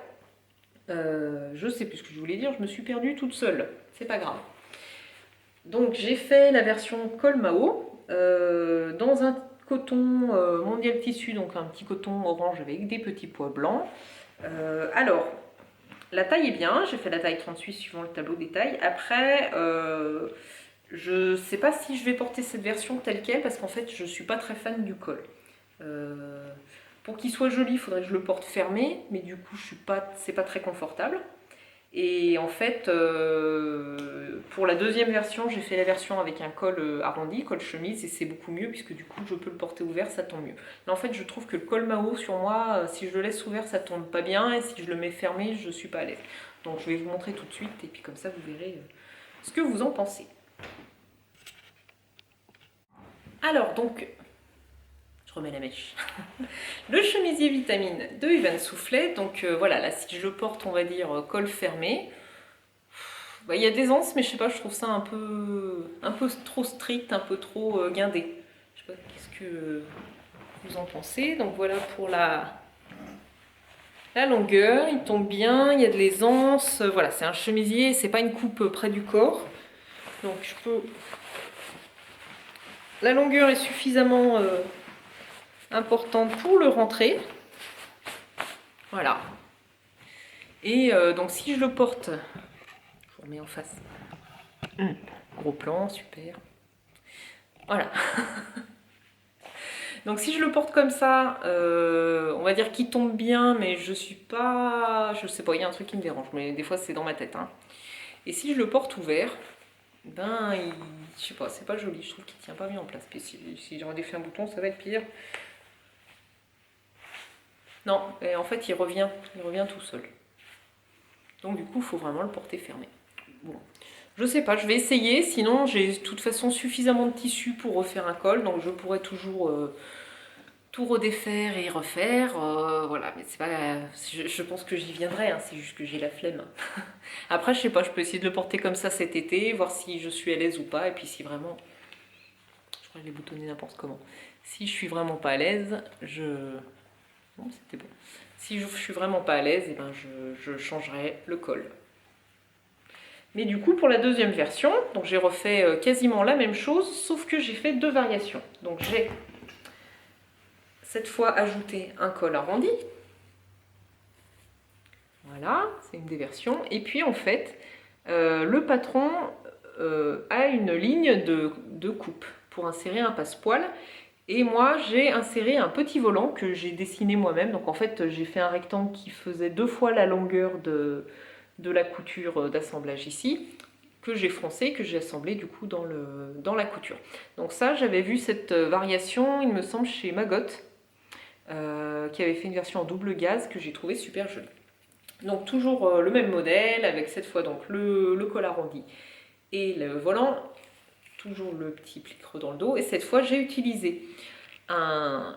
Je sais plus ce que je voulais dire, je me suis perdue toute seule, c'est pas grave. Donc j'ai fait la version col Mao dans un coton mondial tissu, donc un petit coton orange avec des petits pois blancs. Alors, la taille est bien, j'ai fait la taille 38 suivant le tableau des tailles. Après, je sais pas si je vais porter cette version telle qu'elle parce qu'en fait je suis pas très fan du col. Pour qu'il soit joli, il faudrait que je le porte fermé, mais du coup, c'est pas très confortable. Et en fait, pour la deuxième version, j'ai fait la version avec un col arrondi, col chemise, et c'est beaucoup mieux, puisque du coup, je peux le porter ouvert, ça tombe mieux. Mais en fait, je trouve que le col Mao, sur moi, si je le laisse ouvert, ça tombe pas bien, et si je le mets fermé, je suis pas à l'aise. Donc, je vais vous montrer tout de suite, et puis comme ça, vous verrez ce que vous en pensez. Alors, donc, je remets la mèche. Le chemisier vitamine de Ivan Soufflet. Donc voilà, là si je le porte, on va dire col fermé. Il y a des anses, mais je sais pas, je trouve ça un peu trop strict, un peu trop guindé. Je sais pas, qu'est-ce que vous en pensez? Donc voilà pour la longueur, il tombe bien, il y a de l'aisance. Voilà, c'est un chemisier, c'est pas une coupe près du corps. Donc je peux... La longueur est suffisamment importante pour le rentrer. Voilà. Et donc si je le porte, je vous remets en face. Gros plan, super. Voilà. Donc si je le porte comme ça, on va dire qu'il tombe bien, mais je sais pas, il y a un truc qui me dérange, mais des fois c'est dans ma tête. Hein. Et si je le porte ouvert, je sais pas, c'est pas joli, je trouve qu'il tient pas bien en place. Puis si j'aurais défait un bouton, ça va être pire. Non, et en fait il revient tout seul. Donc du coup, il faut vraiment le porter fermé. Bon. Je sais pas, je vais essayer, sinon j'ai de toute façon suffisamment de tissu pour refaire un col, donc je pourrais toujours tout redéfaire et refaire, voilà, mais c'est pas, je pense que j'y viendrai, hein, c'est juste que j'ai la flemme. Après, je sais pas, je peux essayer de le porter comme ça cet été, voir si je suis à l'aise ou pas, et puis si vraiment, je pourrais les boutonner n'importe comment. Si je suis vraiment pas à l'aise, bon, c'était bon. Si je suis vraiment pas à l'aise, eh ben je changerai le col. Mais du coup, pour la deuxième version, donc j'ai refait quasiment la même chose, sauf que j'ai fait deux variations. Donc j'ai cette fois ajouté un col arrondi. Voilà, c'est une des versions. Et puis en fait, le patron a une ligne de coupe pour insérer un passepoil. Et moi, j'ai inséré un petit volant que j'ai dessiné moi-même. Donc en fait, j'ai fait un rectangle qui faisait 2 fois la longueur de la couture d'assemblage ici, que j'ai froncé, que j'ai assemblé du coup dans la couture. Donc ça, j'avais vu cette variation, il me semble, chez Maggot, qui avait fait une version en double gaze que j'ai trouvé super jolie. Donc toujours le même modèle, avec cette fois donc le col arrondi et le volant, toujours le petit pli creux dans le dos, et cette fois j'ai utilisé un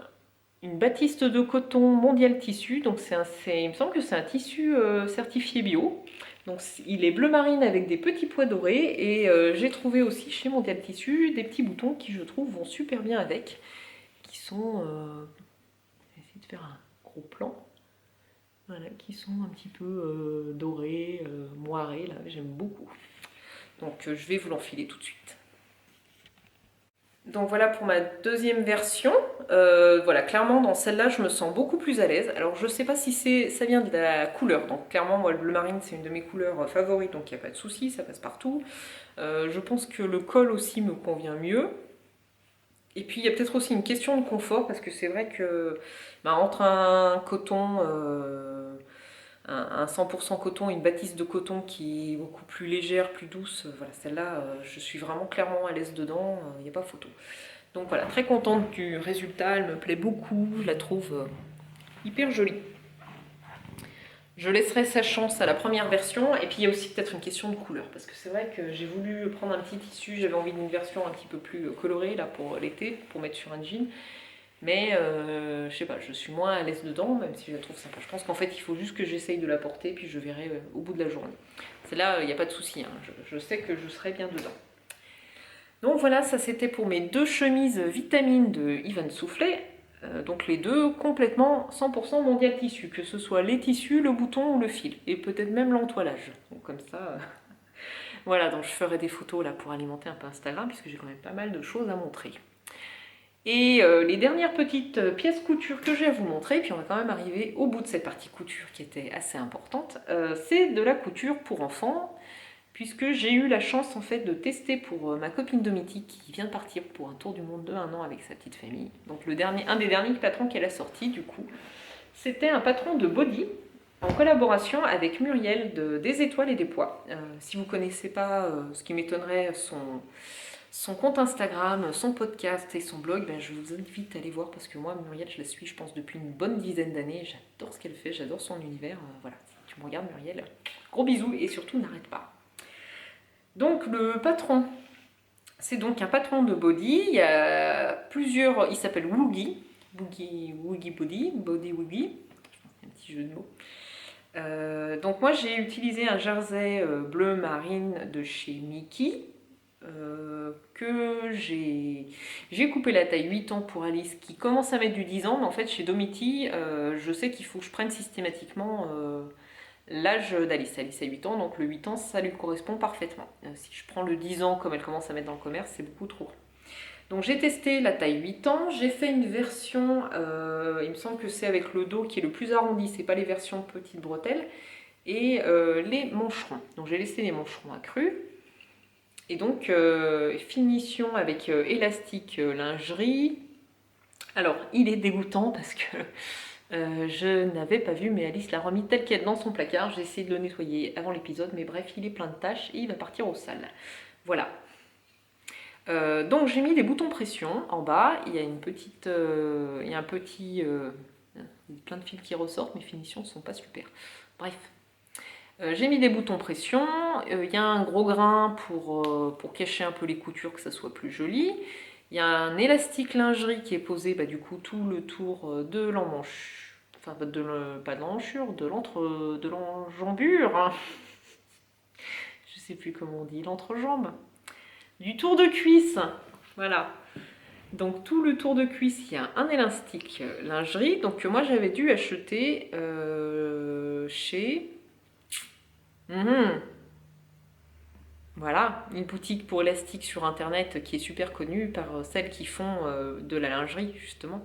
une batiste de coton Mondial Tissu. Donc il me semble que c'est un tissu certifié bio. Donc il est bleu marine avec des petits pois dorés. Et j'ai trouvé aussi chez Mondial Tissu des petits boutons qui je trouve vont super bien avec. Qui sont... je vais essayer de faire un gros plan. Voilà, qui sont un petit peu dorés, moirés. Là, j'aime beaucoup. Donc je vais vous l'enfiler tout de suite. Donc voilà pour ma deuxième version. Voilà, clairement dans celle-là je me sens beaucoup plus à l'aise. Alors je sais pas si ça vient de la couleur. Donc clairement moi le bleu marine c'est une de mes couleurs favorites, donc il n'y a pas de souci, ça passe partout. Je pense que le col aussi me convient mieux. Et puis il y a peut-être aussi une question de confort parce que c'est vrai que entre un coton, un 100% coton, une batiste de coton qui est beaucoup plus légère, plus douce, voilà, celle-là je suis vraiment clairement à l'aise dedans, il n'y a pas photo. Donc voilà, très contente du résultat, elle me plaît beaucoup, je la trouve hyper jolie. Je laisserai sa chance à la première version, et puis il y a aussi peut-être une question de couleur, parce que c'est vrai que j'ai voulu prendre un petit tissu, j'avais envie d'une version un petit peu plus colorée là pour l'été, pour mettre sur un jean, mais je sais pas, je suis moins à l'aise dedans, même si je la trouve sympa. Je pense qu'en fait il faut juste que j'essaye de la porter, puis je verrai au bout de la journée. Celle-là, il n'y a pas de souci, hein. Je sais que je serai bien dedans. Donc voilà, ça c'était pour mes deux chemises vitamines de Yvan Soufflet. Donc les deux complètement 100% Mondial Tissu, que ce soit les tissus, le bouton ou le fil, et peut-être même l'entoilage. Donc comme ça, voilà, donc je ferai des photos là pour alimenter un peu Instagram, puisque j'ai quand même pas mal de choses à montrer. Et les dernières petites pièces couture que j'ai à vous montrer, puis on va quand même arriver au bout de cette partie couture qui était assez importante, c'est de la couture pour enfants, puisque j'ai eu la chance en fait de tester pour ma copine Domiti qui vient de partir pour un tour du monde de 1 an avec sa petite famille. Donc un des derniers patrons qu'elle a sorti du coup, c'était un patron de body en collaboration avec Muriel des Étoiles et des Pois. Si vous ne connaissez pas, ce qui m'étonnerait, son compte Instagram, son podcast et son blog, je vous invite à aller voir parce que moi Muriel je la suis je pense depuis une bonne dizaine d'années, j'adore ce qu'elle fait, j'adore son univers, voilà, si tu me regardes Muriel, gros bisous et surtout n'arrête pas. Donc le patron, c'est donc un patron de body, il y a plusieurs, il s'appelle Woogie Body, Body Woogie, un petit jeu de mots. Donc moi j'ai utilisé un jersey bleu marine de chez Mickey, que j'ai coupé la taille 8 ans pour Alice qui commence à mettre du 10 ans, mais en fait chez Domiti, je sais qu'il faut que je prenne systématiquement l'âge d'Alice. Alice a 8 ans, donc le 8 ans, ça lui correspond parfaitement. Si je prends le 10 ans, comme elle commence à mettre dans le commerce, c'est beaucoup trop. Donc j'ai testé la taille 8 ans, j'ai fait une version, il me semble que c'est avec le dos qui est le plus arrondi, c'est pas les versions petites bretelles, et les mancherons. Donc j'ai laissé les mancherons accrus. Et donc finition avec élastique lingerie. Alors il est dégoûtant parce que je n'avais pas vu, mais Alice l'a remis tel quel dans son placard. J'ai essayé de le nettoyer avant l'épisode, mais bref, il est plein de taches et il va partir au sale. Voilà. Donc j'ai mis des boutons pression en bas. Il y a une petite, il y a un petit, plein de fils qui ressortent. Mes finitions ne sont pas super. Bref. J'ai mis des boutons pression. Il y a un gros grain pour cacher un peu les coutures, que ça soit plus joli. Il y a un élastique lingerie qui est posé du coup tout le tour de l'emmanche, enfin pas de l'emmanchure, de l'enjambure, hein. Je sais plus comment on dit, l'entrejambe, du tour de cuisse, voilà. Donc tout le tour de cuisse, il y a un élastique lingerie, donc moi j'avais dû acheter chez... Voilà, une boutique pour élastique sur internet qui est super connue par celles qui font de la lingerie justement.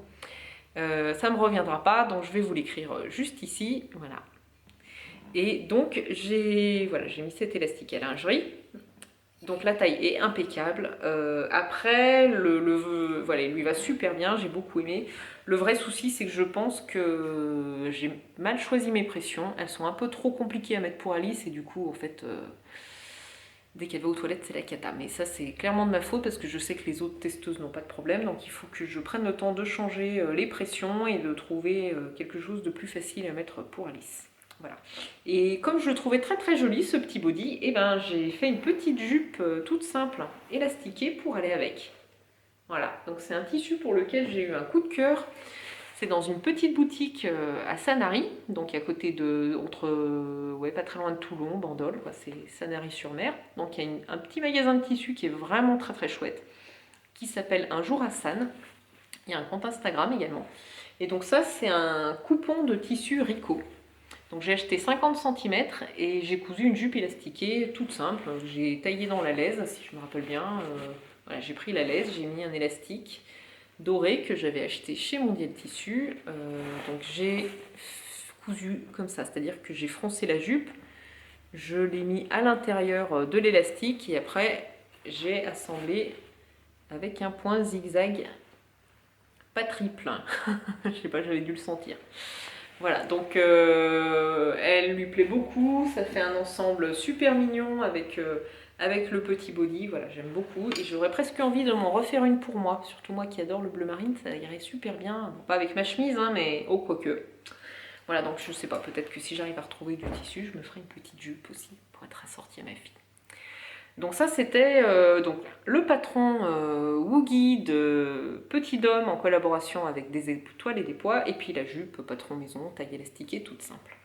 Ça me reviendra pas, donc je vais vous l'écrire juste ici, voilà. Et donc j'ai mis cet élastique à lingerie. Donc la taille est impeccable. Après, voilà, il lui va super bien, j'ai beaucoup aimé. Le vrai souci, c'est que je pense que j'ai mal choisi mes pressions. Elles sont un peu trop compliquées à mettre pour Alice et du coup, en fait... dès qu'elle va aux toilettes, c'est la cata. Mais ça, c'est clairement de ma faute parce que je sais que les autres testeuses n'ont pas de problème. Donc il faut que je prenne le temps de changer les pressions et de trouver quelque chose de plus facile à mettre pour Alice. Voilà. Et comme je le trouvais très très joli, ce petit body, j'ai fait une petite jupe toute simple, élastiquée pour aller avec. Voilà. Donc c'est un tissu pour lequel j'ai eu un coup de cœur. C'est dans une petite boutique à Sanary, donc à côté de, pas très loin de Toulon, Bandol, quoi, c'est Sanary-sur-Mer. Donc il y a un petit magasin de tissus qui est vraiment très très chouette, qui s'appelle Un jour à San. Il y a un compte Instagram également. Et donc ça, c'est un coupon de tissu Rico. Donc j'ai acheté 50 cm et j'ai cousu une jupe élastiquée toute simple. J'ai taillé dans la laise, si je me rappelle bien. Voilà, j'ai pris la laise, j'ai mis un élastique doré que j'avais acheté chez Mondial Tissu. Donc j'ai cousu comme ça, c'est-à-dire que j'ai froncé la jupe, je l'ai mis à l'intérieur de l'élastique et après j'ai assemblé avec un point zigzag, pas triple. Je sais pas, j'avais dû le sentir. Voilà, donc elle lui plaît beaucoup, ça fait un ensemble super mignon avec le petit body, voilà, j'aime beaucoup. Et j'aurais presque envie de m'en refaire une pour moi, surtout moi qui adore le bleu marine, ça irait super bien. Bon, pas avec ma chemise, hein, mais oh, quoique. Voilà, donc je sais pas, peut-être que si j'arrive à retrouver du tissu, je me ferai une petite jupe aussi pour être assortie à ma fille. Donc ça c'était donc le patron Woogie de Petit Dôme en collaboration avec des étoiles et des pois, et puis la jupe patron maison, taille élastiquée, toute simple.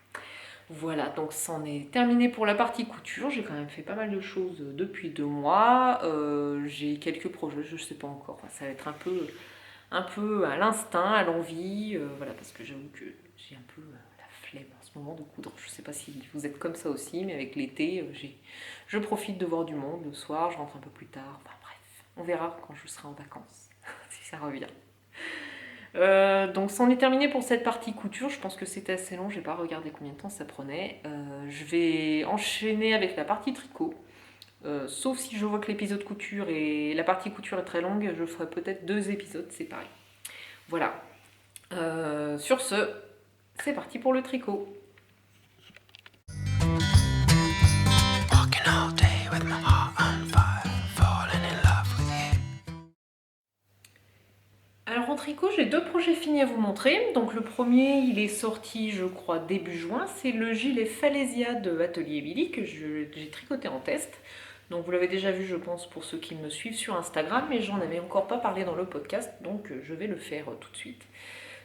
Voilà, donc c'en est terminé pour la partie couture. J'ai quand même fait pas mal de choses depuis 2 mois. J'ai quelques projets, je ne sais pas encore. Ça va être un peu à l'instinct, à l'envie. Voilà, parce que j'avoue que j'ai un peu la flemme en ce moment de coudre. Je ne sais pas si vous êtes comme ça aussi, mais avec l'été, je profite de voir du monde le soir. Je rentre un peu plus tard. Enfin bref, on verra quand je serai en vacances, si ça revient. Donc c'en est terminé pour cette partie couture. Je pense que c'était assez long, j'ai pas regardé combien de temps ça prenait. Je vais enchaîner avec la partie tricot. Sauf si je vois que l'épisode couture et la partie couture est très longue, je ferai peut-être 2 épisodes séparés. Voilà. Sur ce, c'est parti pour le tricot. Walking all day with my heart on fire, falling in love with you. Alors en tricot, j'ai 2 projets finis à vous montrer. Donc le premier, il est sorti, je crois, début juin. C'est le gilet Falaisia de Atelier Billy que j'ai tricoté en test. Donc vous l'avez déjà vu, je pense, pour ceux qui me suivent sur Instagram, mais j'en avais encore pas parlé dans le podcast, donc je vais le faire tout de suite.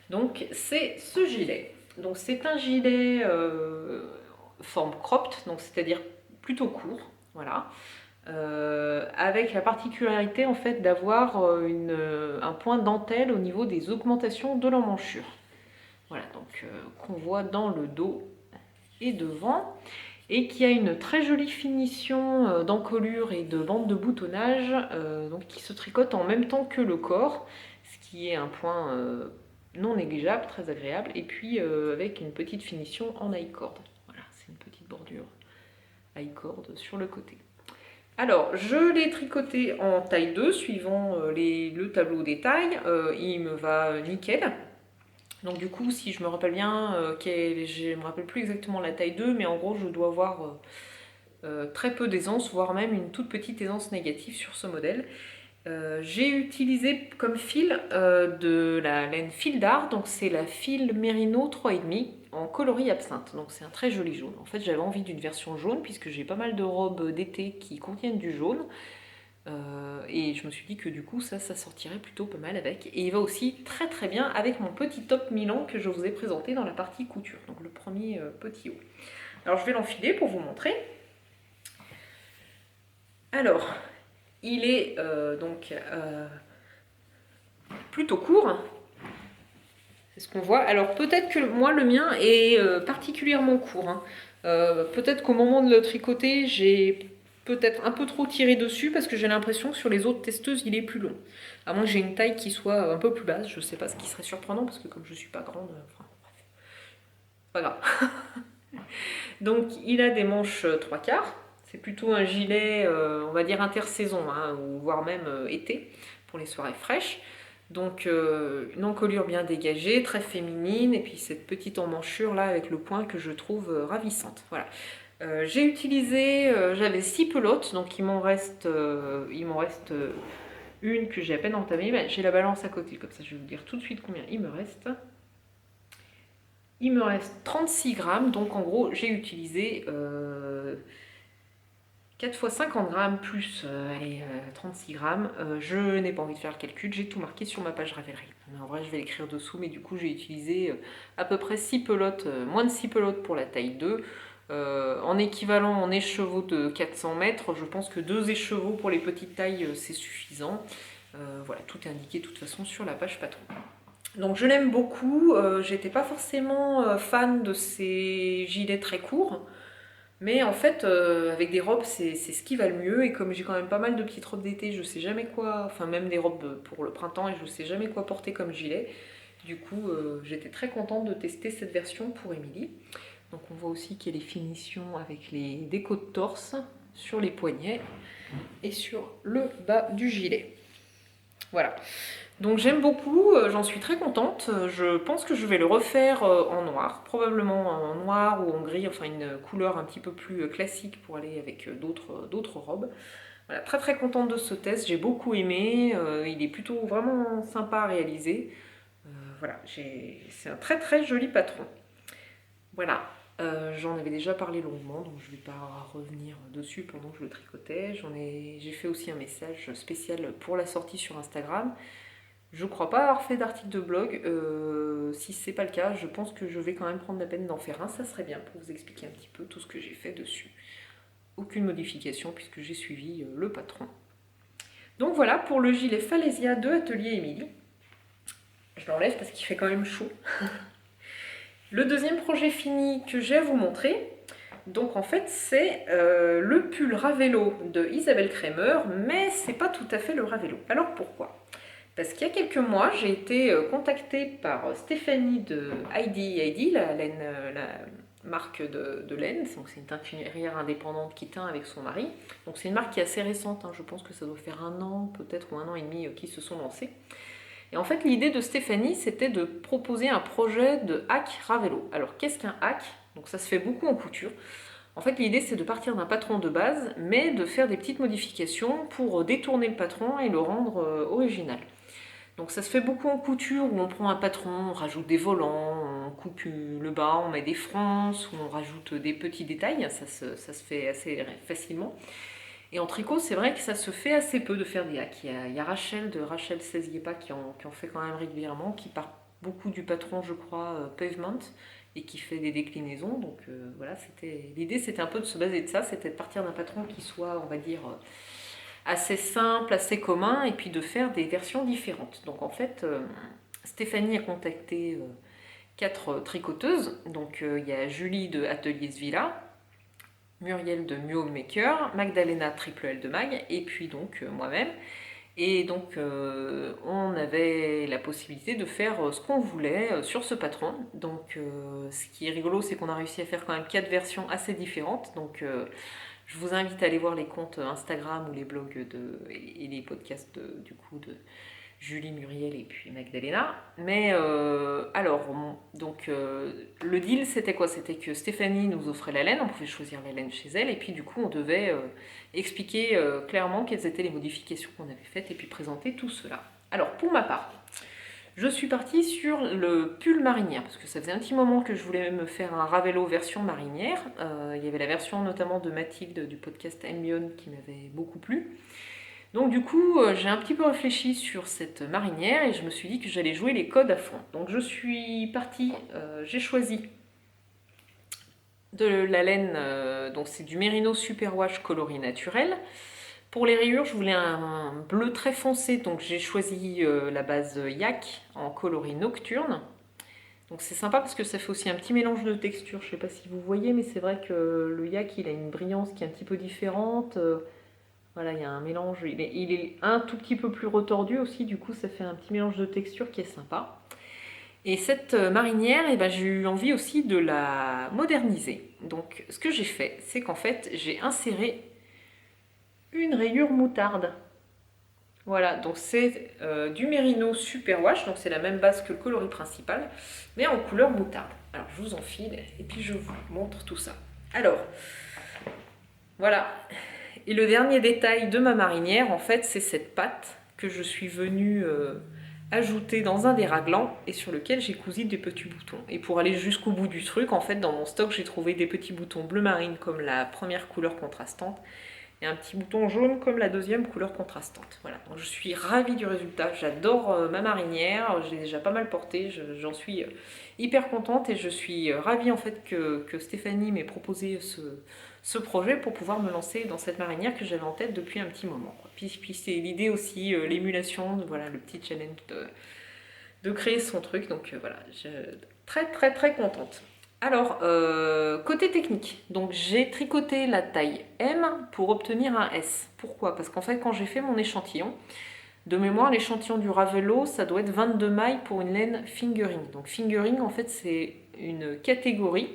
Donc c'est ce gilet. Donc c'est un gilet forme cropped, donc c'est-à-dire plutôt court, voilà. Avec la particularité en fait d'avoir un point dentelle au niveau des augmentations de l'emmanchure. Voilà, donc qu'on voit dans le dos et devant, et qui a une très jolie finition d'encolure et de bande de boutonnage, donc qui se tricote en même temps que le corps, ce qui est un point non négligeable, très agréable, et puis avec une petite finition en high-cord. Voilà, c'est une petite bordure high-cord sur le côté. Alors, je l'ai tricoté en taille 2, suivant le tableau des tailles. Il me va nickel. Donc du coup, si je me rappelle bien, je ne me rappelle plus exactement la taille 2, mais en gros, je dois avoir très peu d'aisance, voire même une toute petite aisance négative sur ce modèle. J'ai utilisé comme fil de la laine fil d'art, donc c'est la fil Merino 3,5 en coloris absinthe, donc c'est un très joli jaune. En fait j'avais envie d'une version jaune puisque j'ai pas mal de robes d'été qui contiennent du jaune, et je me suis dit que du coup ça sortirait plutôt pas mal avec, et il va aussi très très bien avec mon petit top Milan que je vous ai présenté dans la partie couture, donc le premier petit haut. Alors je vais l'enfiler pour vous montrer. Alors, il est donc plutôt court, c'est ce qu'on voit. Alors peut-être que moi le mien est particulièrement court, hein. Peut-être qu'au moment de le tricoter, j'ai peut-être un peu trop tiré dessus parce que j'ai l'impression que sur les autres testeuses il est plus long. À moins que j'ai une taille qui soit un peu plus basse, je sais pas, ce qui serait surprenant parce que comme je suis pas grande, enfin bref, pas grave. Donc il a des manches 3/4. C'est plutôt un gilet, on va dire intersaison, hein, ou voire même été, pour les soirées fraîches. Donc une encolure bien dégagée, très féminine, et puis cette petite emmanchure là avec le point que je trouve ravissante. Voilà. J'ai utilisé, j'avais 6 pelotes, donc il m'en reste une que j'ai à peine entamée. Ben, j'ai la balance à côté, comme ça je vais vous dire tout de suite combien il me reste. Il me reste 36 grammes, donc en gros j'ai utilisé 4 fois 50 grammes plus 36 grammes. Je n'ai pas envie de faire le calcul, j'ai tout marqué sur ma page Ravelry. Mais en vrai, je vais l'écrire dessous, mais du coup, j'ai utilisé à peu près 6 pelotes, moins de 6 pelotes pour la taille 2. En équivalent en écheveaux de 400 mètres, je pense que 2 écheveaux pour les petites tailles, c'est suffisant. Voilà, tout est indiqué de toute façon sur la page patron. Donc je l'aime beaucoup, j'étais pas forcément fan de ces gilets très courts. Mais en fait, avec des robes, c'est ce qui va le mieux. Et comme j'ai quand même pas mal de petites robes d'été, je sais jamais quoi, enfin même des robes pour le printemps, et je sais jamais quoi porter comme gilet. Du coup, j'étais très contente de tester cette version pour Émilie. Donc on voit aussi qu'il y a les finitions avec les décos de torse sur les poignets et sur le bas du gilet. Voilà. Donc j'aime beaucoup, j'en suis très contente. Je pense que je vais le refaire en noir, probablement en noir ou en gris, enfin une couleur un petit peu plus classique pour aller avec d'autres robes. Voilà, très très contente de ce test, j'ai beaucoup aimé, il est plutôt vraiment sympa à réaliser. Voilà, c'est un très très joli patron. Voilà, j'en avais déjà parlé longuement, donc je ne vais pas revenir dessus pendant que je le tricotais. J'ai fait aussi un message spécial pour la sortie sur Instagram. Je crois pas avoir fait d'article de blog. Si c'est pas le cas, je pense que je vais quand même prendre la peine d'en faire un. Ça serait bien pour vous expliquer un petit peu tout ce que j'ai fait dessus. Aucune modification puisque j'ai suivi le patron. Donc voilà pour le gilet Falaisia de Atelier Émilie. Je l'enlève parce qu'il fait quand même chaud. Le deuxième projet fini que j'ai à vous montrer, donc en fait c'est le pull Ravello de Isabelle Kremer, mais c'est pas tout à fait le Ravello. Alors pourquoi ? Parce qu'il y a quelques mois, j'ai été contactée par Stéphanie de Heidi, la marque de laine. Donc c'est une teinturière indépendante qui teint avec son mari. Donc c'est une marque qui est assez récente, hein. Je pense que ça doit faire 1 an, peut-être, ou 1 an et demi qu'ils se sont lancés. Et en fait, l'idée de Stéphanie, c'était de proposer un projet de hack Ravello. Alors qu'est-ce qu'un hack ? Donc ça se fait beaucoup en couture. En fait, l'idée, c'est de partir d'un patron de base, mais de faire des petites modifications pour détourner le patron et le rendre original. Donc ça se fait beaucoup en couture, où on prend un patron, on rajoute des volants, on coupe le bas, on met des fronces, ou on rajoute des petits détails, ça se fait assez facilement. Et en tricot, c'est vrai que ça se fait assez peu de faire des hacks. Il y a Rachel de Rachel Seziepa qui en fait quand même régulièrement, qui part beaucoup du patron, je crois, Pavement, et qui fait des déclinaisons. Donc voilà, l'idée c'était un peu de se baser de ça, c'était de partir d'un patron qui soit, on va dire, assez simple, assez commun, et puis de faire des versions différentes. Donc en fait, Stéphanie a contacté 4 tricoteuses. Donc il y a Julie de Atelier Svilla, Muriel de Mule Maker, Magdalena Triple L de Mag, et puis donc moi-même. Et donc on avait la possibilité de faire ce qu'on voulait sur ce patron. Donc ce qui est rigolo, c'est qu'on a réussi à faire quand même 4 versions assez différentes. Donc je vous invite à aller voir les comptes Instagram ou les blogs et les podcasts du coup de Julie, Muriel et puis Magdalena. Mais alors, donc le deal c'était quoi ? C'était que Stéphanie nous offrait la laine, on pouvait choisir la laine chez elle, et puis du coup on devait expliquer clairement quelles étaient les modifications qu'on avait faites et puis présenter tout cela. Alors pour ma part, je suis partie sur le pull marinière, parce que ça faisait un petit moment que je voulais me faire un Ravello version marinière. Il y avait la version notamment de Mathilde du podcast Hermione qui m'avait beaucoup plu. Donc du coup, j'ai un petit peu réfléchi sur cette marinière et je me suis dit que j'allais jouer les codes à fond. Donc je suis partie, j'ai choisi de la laine, donc c'est du Merino Superwash coloris naturel. Pour les rayures, je voulais un bleu très foncé, donc j'ai choisi la base Yak en coloris nocturne. Donc c'est sympa parce que ça fait aussi un petit mélange de textures. Je ne sais pas si vous voyez, mais c'est vrai que le Yak, il a une brillance qui est un petit peu différente. Voilà, il y a un mélange, il est un tout petit peu plus retordu aussi, du coup ça fait un petit mélange de texture qui est sympa. Et cette marinière, j'ai eu envie aussi de la moderniser. Donc ce que j'ai fait, c'est qu'en fait j'ai inséré une rayure moutarde. Voilà, donc c'est du Merino Superwash, donc c'est la même base que le coloris principal, mais en couleur moutarde. Alors je vous enfile et puis je vous montre tout ça. Alors, voilà. Et le dernier détail de ma marinière, en fait, c'est cette patte que je suis venue ajouter dans un des raglans et sur lequel j'ai cousu des petits boutons. Et pour aller jusqu'au bout du truc, en fait, dans mon stock, j'ai trouvé des petits boutons bleu marine comme la première couleur contrastante et un petit bouton jaune comme la deuxième couleur contrastante. Voilà, donc je suis ravie du résultat, j'adore ma marinière, je l'ai déjà pas mal portée, j'en suis hyper contente et je suis ravie en fait que Stéphanie m'ait proposé ce projet pour pouvoir me lancer dans cette marinière que j'avais en tête depuis un petit moment. Puis c'est l'idée aussi, l'émulation, voilà, le petit challenge de créer son truc, donc voilà, je suis très contente. Alors, côté technique, donc j'ai tricoté la taille M pour obtenir un S. Pourquoi? Parce qu'en fait, quand j'ai fait mon échantillon, de mémoire, l'échantillon du Ravelot, ça doit être 22 mailles pour une laine fingering. Donc fingering, en fait, c'est une catégorie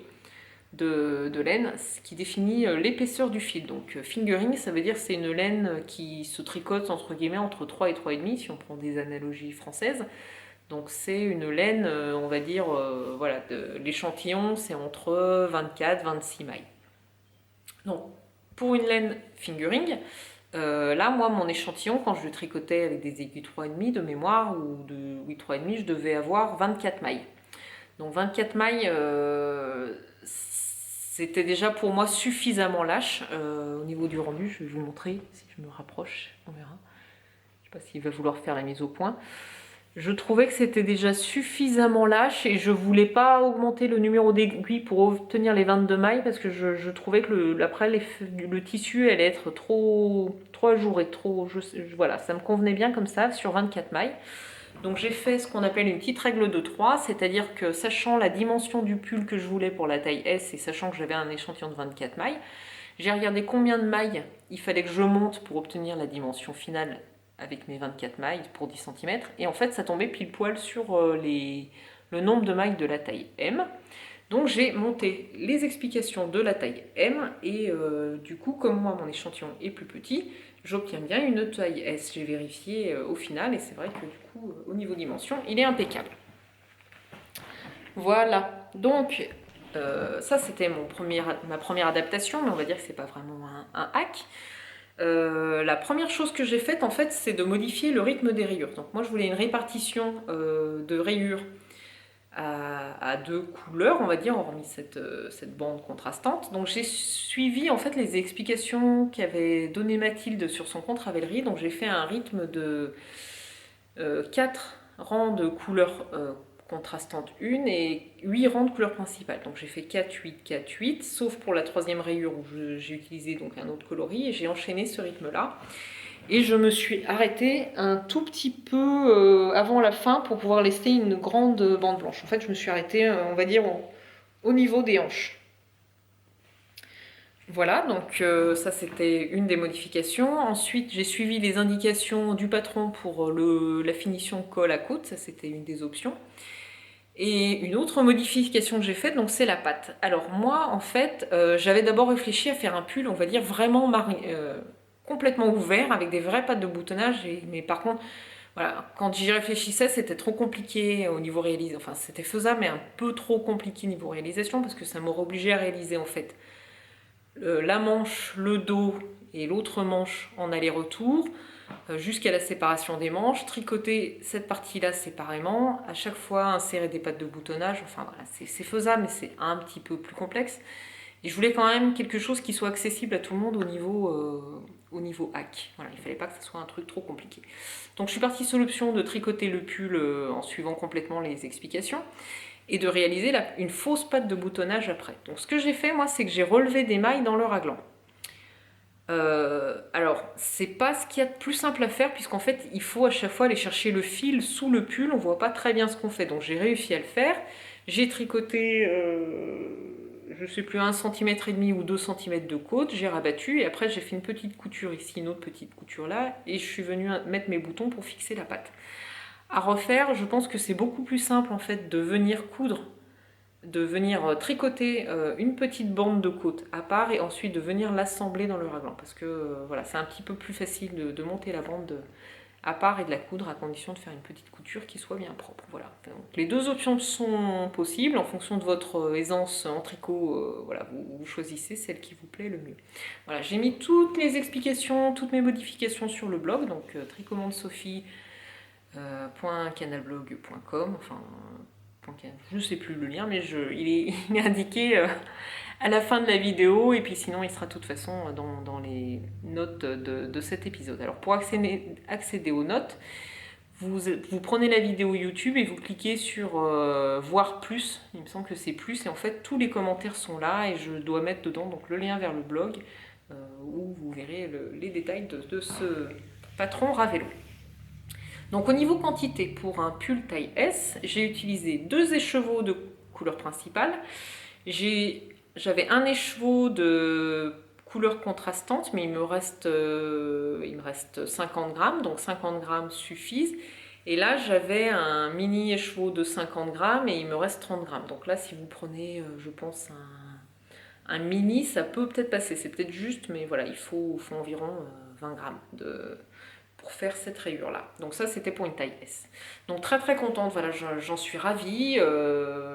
de laine qui définit l'épaisseur du fil. Donc fingering, ça veut dire que c'est une laine qui se tricote entre guillemets entre 3 et 3,5 si on prend des analogies françaises. Donc c'est une laine, on va dire, voilà, l'échantillon c'est entre 24 et 26 mailles. Donc pour une laine fingering, là moi mon échantillon quand je le tricotais avec des aiguilles 3,5 de mémoire ou de 3,5, je devais avoir 24 mailles. Donc 24 mailles, c'était déjà pour moi suffisamment lâche. Au niveau du rendu, je vais vous montrer si je me rapproche, on verra. Je ne sais pas s'il va vouloir faire la mise au point. Je trouvais que c'était déjà suffisamment lâche et je voulais pas augmenter le numéro d'aiguilles pour obtenir les 22 mailles parce que je trouvais que après le tissu allait être trop ajouré, voilà, ça me convenait bien comme ça sur 24 mailles. Donc j'ai fait ce qu'on appelle une petite règle de 3, c'est-à-dire que sachant la dimension du pull que je voulais pour la taille S et sachant que j'avais un échantillon de 24 mailles, j'ai regardé combien de mailles il fallait que je monte pour obtenir la dimension finale avec mes 24 mailles pour 10 cm. Et en fait, ça tombait pile poil sur le nombre de mailles de la taille M. Donc j'ai monté les explications de la taille M et du coup, comme moi, mon échantillon est plus petit, j'obtiens bien une taille S. J'ai vérifié au final et c'est vrai que du coup, au niveau dimension, il est impeccable. Voilà, donc ça c'était ma première adaptation, mais on va dire que c'est pas vraiment un hack. La première chose que j'ai faite en fait c'est de modifier le rythme des rayures. Donc moi je voulais une répartition de rayures à deux couleurs, on va dire, hormis cette bande contrastante. Donc j'ai suivi en fait les explications qu'avait donné Mathilde sur son compte Ravelry. Donc j'ai fait un rythme de 4 rangs de couleurs contrastantes 1 et 8 rangs de couleurs principales. Donc j'ai fait 4, 8, 4, 8, sauf pour la troisième rayure où j'ai utilisé donc un autre coloris et j'ai enchaîné ce rythme-là. Et je me suis arrêtée un tout petit peu avant la fin pour pouvoir laisser une grande bande blanche. En fait, je me suis arrêtée, on va dire, au niveau des hanches. Voilà, donc ça c'était une des modifications. Ensuite, j'ai suivi les indications du patron pour la finition col à côte, ça c'était une des options. Et une autre modification que j'ai faite, donc c'est la patte. Alors moi, en fait, j'avais d'abord réfléchi à faire un pull, on va dire, vraiment complètement ouvert, avec des vraies pattes de boutonnage, mais par contre, voilà, quand j'y réfléchissais, c'était trop compliqué au niveau réalisation. Enfin, c'était faisable, mais un peu trop compliqué niveau réalisation, parce que ça m'aurait obligé à réaliser, en fait, la manche, le dos et l'autre manche en aller-retour, jusqu'à la séparation des manches, tricoter cette partie-là séparément, à chaque fois insérer des pattes de boutonnage, enfin voilà, c'est faisable, mais c'est un petit peu plus complexe. Et je voulais quand même quelque chose qui soit accessible à tout le monde au niveau hack. Voilà, il ne fallait pas que ce soit un truc trop compliqué. Donc je suis partie sur l'option de tricoter le pull en suivant complètement les explications et de réaliser une fausse patte de boutonnage après. Donc ce que j'ai fait, moi, c'est que j'ai relevé des mailles dans le raglan. Alors, c'est pas ce qu'il y a de plus simple à faire, puisqu'en fait, il faut à chaque fois aller chercher le fil sous le pull, on voit pas très bien ce qu'on fait, donc j'ai réussi à le faire. J'ai tricoté, je sais plus, 1,5 cm ou 2 cm de côte, j'ai rabattu, et après j'ai fait une petite couture ici, une autre petite couture là, et je suis venue mettre mes boutons pour fixer la patte. À refaire, je pense que c'est beaucoup plus simple en fait de venir coudre, de venir tricoter une petite bande de côte à part et ensuite de venir l'assembler dans le raglan, parce que voilà, c'est un petit peu plus facile de monter la bande à part et de la coudre à condition de faire une petite couture qui soit bien propre. Voilà. Donc, les deux options sont possibles en fonction de votre aisance en tricot. Voilà, vous choisissez celle qui vous plaît le mieux. Voilà, j'ai mis toutes les explications, toutes mes modifications sur le blog, donc tricomandesophie.canalblog.com, enfin je ne sais plus le lien, mais il est indiqué à la fin de la vidéo, et puis sinon il sera de toute façon dans les notes de cet épisode. Alors pour accéder aux notes, vous prenez la vidéo YouTube et vous cliquez sur voir plus, il me semble que c'est plus, et en fait tous les commentaires sont là et je dois mettre dedans donc le lien vers le blog où vous verrez les détails de ce patron Ravelo. Donc au niveau quantité, pour un pull taille S, j'ai utilisé 2 écheveaux de couleur principale. J'avais un écheveau de couleur contrastante, mais il me reste 50 grammes, donc 50 grammes suffisent. Et là, j'avais un mini écheveau de 50 grammes et il me reste 30 grammes. Donc là, si vous prenez, je pense, un mini, ça peut peut-être passer. C'est peut-être juste, mais voilà, il faut environ 20 grammes pour faire cette rayure-là. Donc ça, c'était pour une taille S. Donc très très contente, voilà, j'en suis ravie.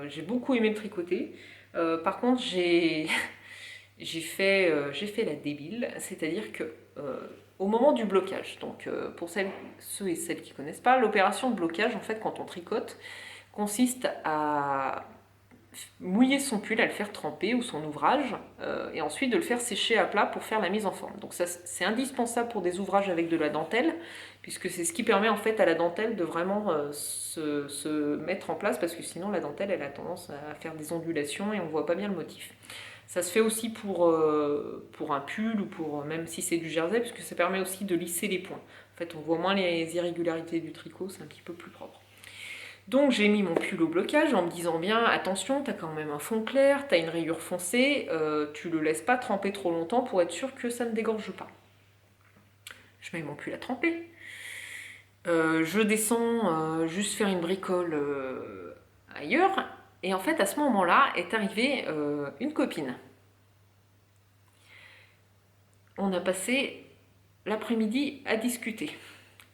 J'ai beaucoup aimé le tricoter. Par contre, j'ai fait la débile, c'est-à-dire que au moment du blocage, donc pour ceux et celles qui ne connaissent pas, l'opération de blocage, en fait, quand on tricote, consiste à mouiller son pull, à le faire tremper ou son ouvrage, et ensuite de le faire sécher à plat pour faire la mise en forme. Donc ça, c'est indispensable pour des ouvrages avec de la dentelle, puisque c'est ce qui permet en fait à la dentelle de vraiment se mettre en place, parce que sinon la dentelle elle a tendance à faire des ondulations et on voit pas bien le motif. Ça se fait aussi pour un pull ou pour même si c'est du jersey, puisque ça permet aussi de lisser les points. En fait, on voit moins les irrégularités du tricot, c'est un petit peu plus propre. Donc j'ai mis mon pull au blocage en me disant bien, attention, t'as quand même un fond clair, t'as une rayure foncée, tu le laisses pas tremper trop longtemps pour être sûr que ça ne dégorge pas. Je mets mon pull à tremper. Je descends juste faire une bricole ailleurs. Et en fait, à ce moment-là, est arrivée une copine. On a passé l'après-midi à discuter.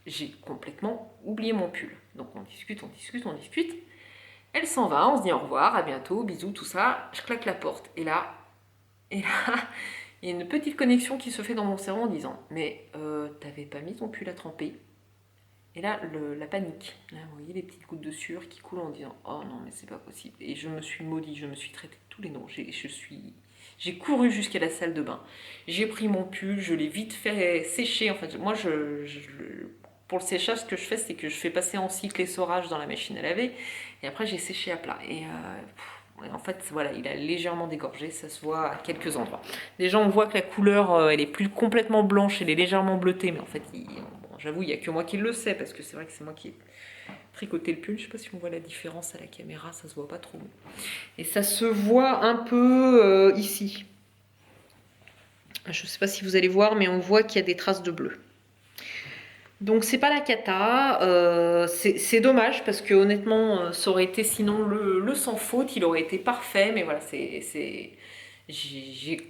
J'ai complètement oublié mon pull. Donc on discute, on discute, on discute. Elle s'en va, on se dit au revoir, à bientôt, bisous, tout ça. Je claque la porte. Et là, il y a une petite connexion qui se fait dans mon cerveau en disant mais t'avais pas mis ton pull à tremper? Et là, la panique. Là, vous voyez les petites gouttes de sueur qui coulent en disant oh non, mais c'est pas possible. Et je me suis maudit, je me suis traité de tous les noms. J'ai couru jusqu'à la salle de bain. J'ai pris mon pull, je l'ai vite fait sécher. En fait, moi, pour le séchage, ce que je fais, c'est que je fais passer en cycle essorage dans la machine à laver. Et après, j'ai séché à plat. Et en fait, voilà, il a légèrement dégorgé, ça se voit à quelques endroits. Déjà, on voit que la couleur, elle est plus complètement blanche, elle est légèrement bleutée, mais en fait, bon, j'avoue, il n'y a que moi qui le sais, parce que c'est vrai que c'est moi qui ai tricoté le pull. Je ne sais pas si on voit la différence à la caméra, ça se voit pas trop. Et ça se voit un peu ici. Je ne sais pas si vous allez voir, mais on voit qu'il y a des traces de bleu. Donc c'est pas la cata, c'est dommage parce que honnêtement ça aurait été sinon le sans faute, il aurait été parfait, mais voilà, j'ai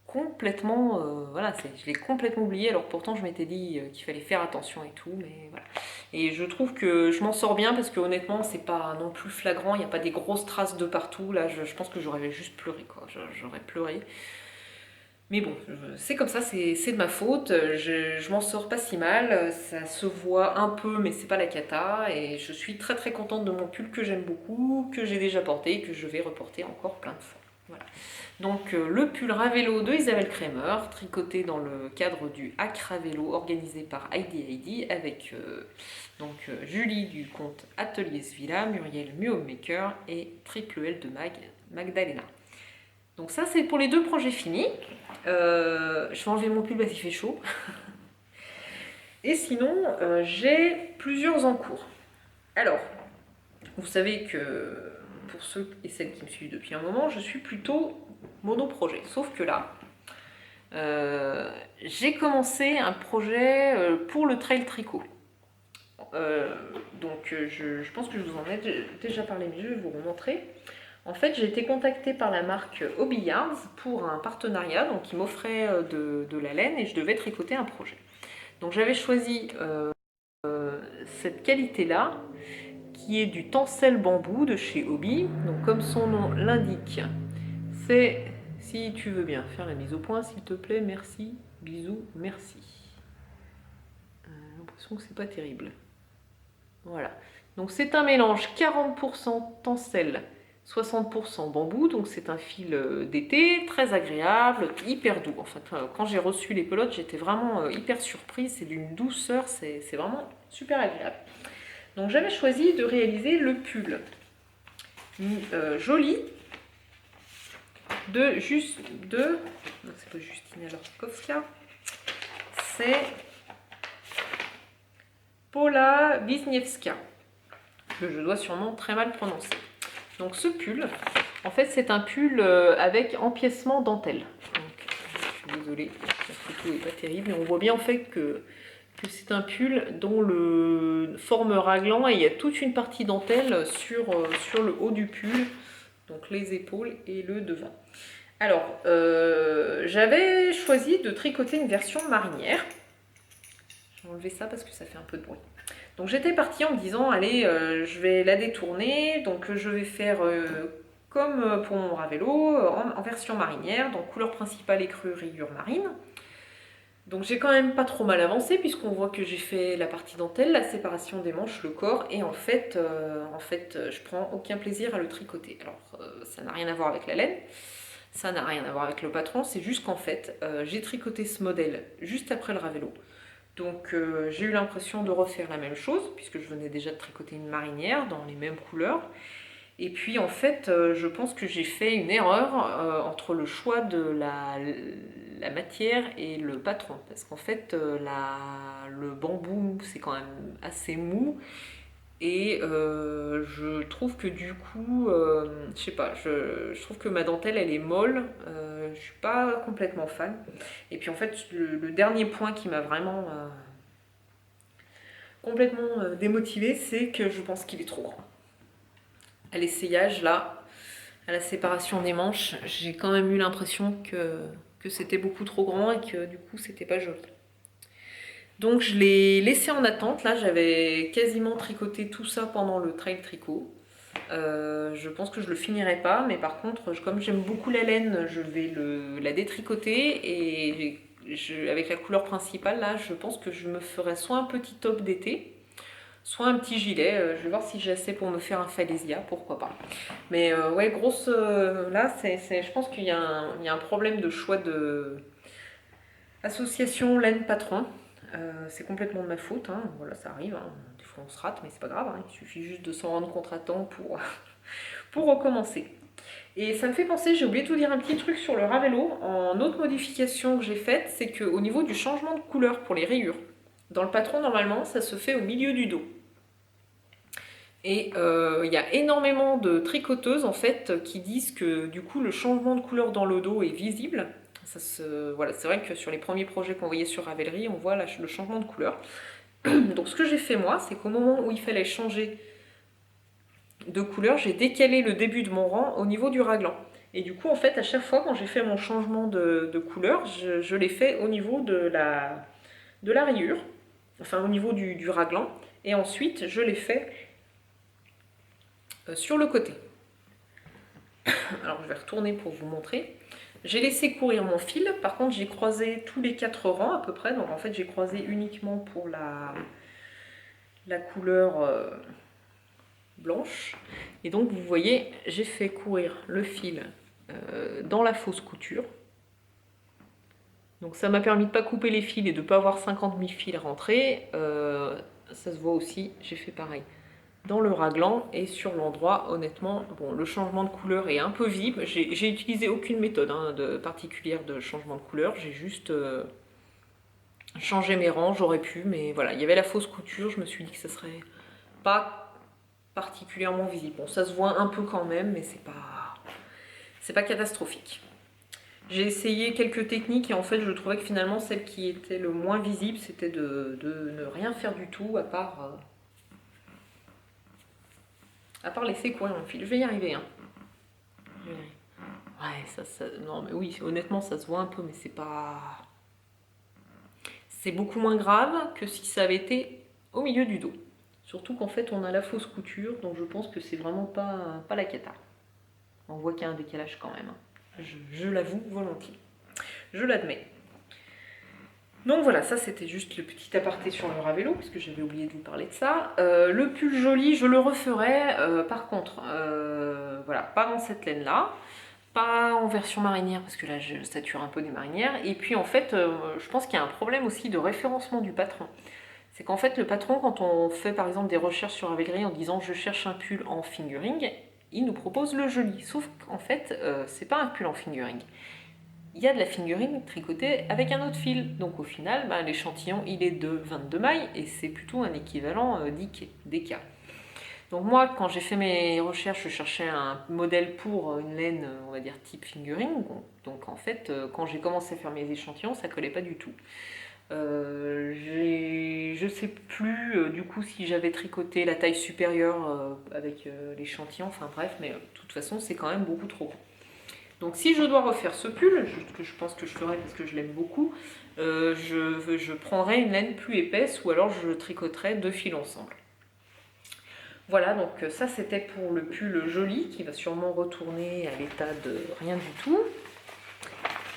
complètement je l'ai complètement oublié, alors pourtant je m'étais dit qu'il fallait faire attention et tout, mais voilà. Et je trouve que je m'en sors bien parce que honnêtement c'est pas non plus flagrant, il n'y a pas des grosses traces de partout, là je pense que j'aurais juste pleuré quoi, j'aurais pleuré. Mais bon, c'est comme ça, c'est de ma faute, je m'en sors pas si mal, ça se voit un peu mais c'est pas la cata et je suis très très contente de mon pull que j'aime beaucoup, que j'ai déjà porté et que je vais reporter encore plein de fois. Voilà. Donc le pull Ravelo de Isabelle Kremer, tricoté dans le cadre du Hack Ravelo organisé par Heidi avec Julie du compte Atelier Svilla, Muriel Muhomemaker et Triple L de Magdalena. Donc ça c'est pour les 2 projets finis. Je vais enlever mon pull parce qu'il fait chaud. Et sinon, j'ai plusieurs en cours. Alors, vous savez que pour ceux et celles qui me suivent depuis un moment, je suis plutôt monoprojet. Sauf que là, j'ai commencé un projet pour le trail tricot. Je pense que je vous en ai déjà parlé, mais je vais vous remontrer. En fait, j'ai été contactée par la marque Hobby Yards pour un partenariat, donc ils m'offraient de la laine et je devais tricoter un projet. Donc j'avais choisi cette qualité-là, qui est du tencel bambou de chez Hobby. Donc comme son nom l'indique, c'est, si tu veux bien faire la mise au point, s'il te plaît, merci, bisous, merci. J'ai l'impression que c'est pas terrible. Voilà. Donc c'est un mélange 40% tencel, 60% bambou, donc c'est un fil d'été, très agréable, hyper doux. En fait, quand j'ai reçu les pelotes, j'étais vraiment hyper surprise, c'est d'une douceur, c'est vraiment super agréable. Donc j'avais choisi de réaliser le pull joli de non, c'est pas Justina Lorkowska, c'est Paula Wisniewska, que je dois sûrement très mal prononcer. Donc ce pull, en fait c'est un pull avec empiècement dentelle. Donc, je suis désolée, la photo n'est pas terrible, mais on voit bien en fait que c'est un pull dont le forme raglan et il y a toute une partie dentelle sur le haut du pull, donc les épaules et le devant. Alors, j'avais choisi de tricoter une version marinière. Je vais enlever ça parce que ça fait un peu de bruit. Donc j'étais partie en me disant, allez, je vais la détourner, donc je vais faire comme pour mon Ravello, en version marinière, donc couleur principale écrue, rayure marine. Donc j'ai quand même pas trop mal avancé puisqu'on voit que j'ai fait la partie dentelle, la séparation des manches, le corps, et en fait, je prends aucun plaisir à le tricoter. Alors ça n'a rien à voir avec la laine, ça n'a rien à voir avec le patron, c'est juste qu'en fait, j'ai tricoté ce modèle juste après le Ravello. Donc j'ai eu l'impression de refaire la même chose, puisque je venais déjà de tricoter une marinière dans les mêmes couleurs. Et puis en fait, je pense que j'ai fait une erreur entre le choix de la matière et le patron. Parce qu'en fait, le bambou, c'est quand même assez mou. Et je trouve que du coup, je sais pas, je trouve que ma dentelle elle est molle, je suis pas complètement fan. Et puis en fait, le dernier point qui m'a vraiment complètement démotivée, c'est que je pense qu'il est trop grand. À l'essayage, là, à la séparation des manches, j'ai quand même eu l'impression que c'était beaucoup trop grand et que du coup, c'était pas joli. Donc je l'ai laissé en attente, là j'avais quasiment tricoté tout ça pendant le trail tricot. Je pense que je le finirai pas, mais par contre, comme j'aime beaucoup la laine, je vais la détricoter et avec la couleur principale, là, je pense que je me ferai soit un petit top d'été, soit un petit gilet. Je vais voir si j'ai assez pour me faire un falaisia, pourquoi pas. Mais ouais, grosse, là, je pense qu'il y a un problème de choix de association laine-patron. C'est complètement de ma faute, hein. Voilà, ça arrive, hein. Des fois on se rate, mais c'est pas grave, hein. Il suffit juste de s'en rendre compte à temps pour recommencer. Et ça me fait penser, j'ai oublié de vous dire un petit truc sur le Ravello. En autre modification que j'ai faite, c'est qu'au niveau du changement de couleur pour les rayures, dans le patron normalement ça se fait au milieu du dos. Et il y a énormément de tricoteuses en fait qui disent que du coup le changement de couleur dans le dos est visible. Voilà, c'est vrai que sur les premiers projets qu'on voyait sur Ravelry, on voit le changement de couleur. Donc ce que j'ai fait moi, c'est qu'au moment où il fallait changer de couleur, j'ai décalé le début de mon rang au niveau du raglan. Et du coup, en fait, à chaque fois quand j'ai fait mon changement de couleur, je l'ai fait au niveau de la rayure, enfin au niveau du raglan. Et ensuite, je l'ai fait sur le côté. Alors je vais retourner pour vous montrer. J'ai laissé courir mon fil, par contre j'ai croisé tous les 4 rangs à peu près, donc en fait j'ai croisé uniquement pour la couleur blanche. Et donc vous voyez, j'ai fait courir le fil dans la fausse couture. Donc ça m'a permis de ne pas couper les fils et de ne pas avoir 50 000 fils rentrés. Ça se voit aussi, j'ai fait pareil dans le raglan et sur l'endroit, honnêtement, bon, le changement de couleur est un peu visible. J'ai utilisé aucune méthode particulière de changement de couleur, j'ai juste changé mes rangs, j'aurais pu, mais voilà, il y avait la fausse couture, je me suis dit que ça serait pas particulièrement visible. Bon, ça se voit un peu quand même, mais c'est pas catastrophique. J'ai essayé quelques techniques et en fait je trouvais que finalement celle qui était le moins visible, c'était de ne rien faire du tout à part laisser courir mon fil. Je vais y arriver, hein. Ouais, non mais oui, honnêtement ça se voit un peu, mais c'est pas... C'est beaucoup moins grave que si ça avait été au milieu du dos. Surtout qu'en fait on a la fausse couture, donc je pense que c'est vraiment pas la cata. On voit qu'il y a un décalage quand même, hein. Je l'avoue volontiers. Je l'admets. Donc voilà, ça c'était juste le petit aparté sur le Ravello, puisque j'avais oublié de vous parler de ça. Le pull joli, je le referai. Par contre, voilà, pas dans cette laine-là, pas en version marinière, parce que là je sature un peu des marinières. Et puis en fait, je pense qu'il y a un problème aussi de référencement du patron. C'est qu'en fait, le patron, quand on fait par exemple des recherches sur Ravelry en disant je cherche un pull en fingering, il nous propose le joli. Sauf qu'en fait, c'est pas un pull en fingering. Il y a de la fingering tricotée avec un autre fil. Donc au final, l'échantillon il est de 22 mailles et c'est plutôt un équivalent d'IK. Donc moi, quand j'ai fait mes recherches, je cherchais un modèle pour une laine, on va dire type fingering. Donc en fait, quand j'ai commencé à faire mes échantillons, ça collait pas du tout. Je sais plus du coup si j'avais tricoté la taille supérieure avec l'échantillon, enfin bref, mais de toute façon c'est quand même beaucoup trop grand. Donc si je dois refaire ce pull, que je pense que je ferai parce que je l'aime beaucoup, je prendrai une laine plus épaisse ou alors je tricoterai 2 fils ensemble. Voilà, donc ça c'était pour le pull joli qui va sûrement retourner à l'état de rien du tout.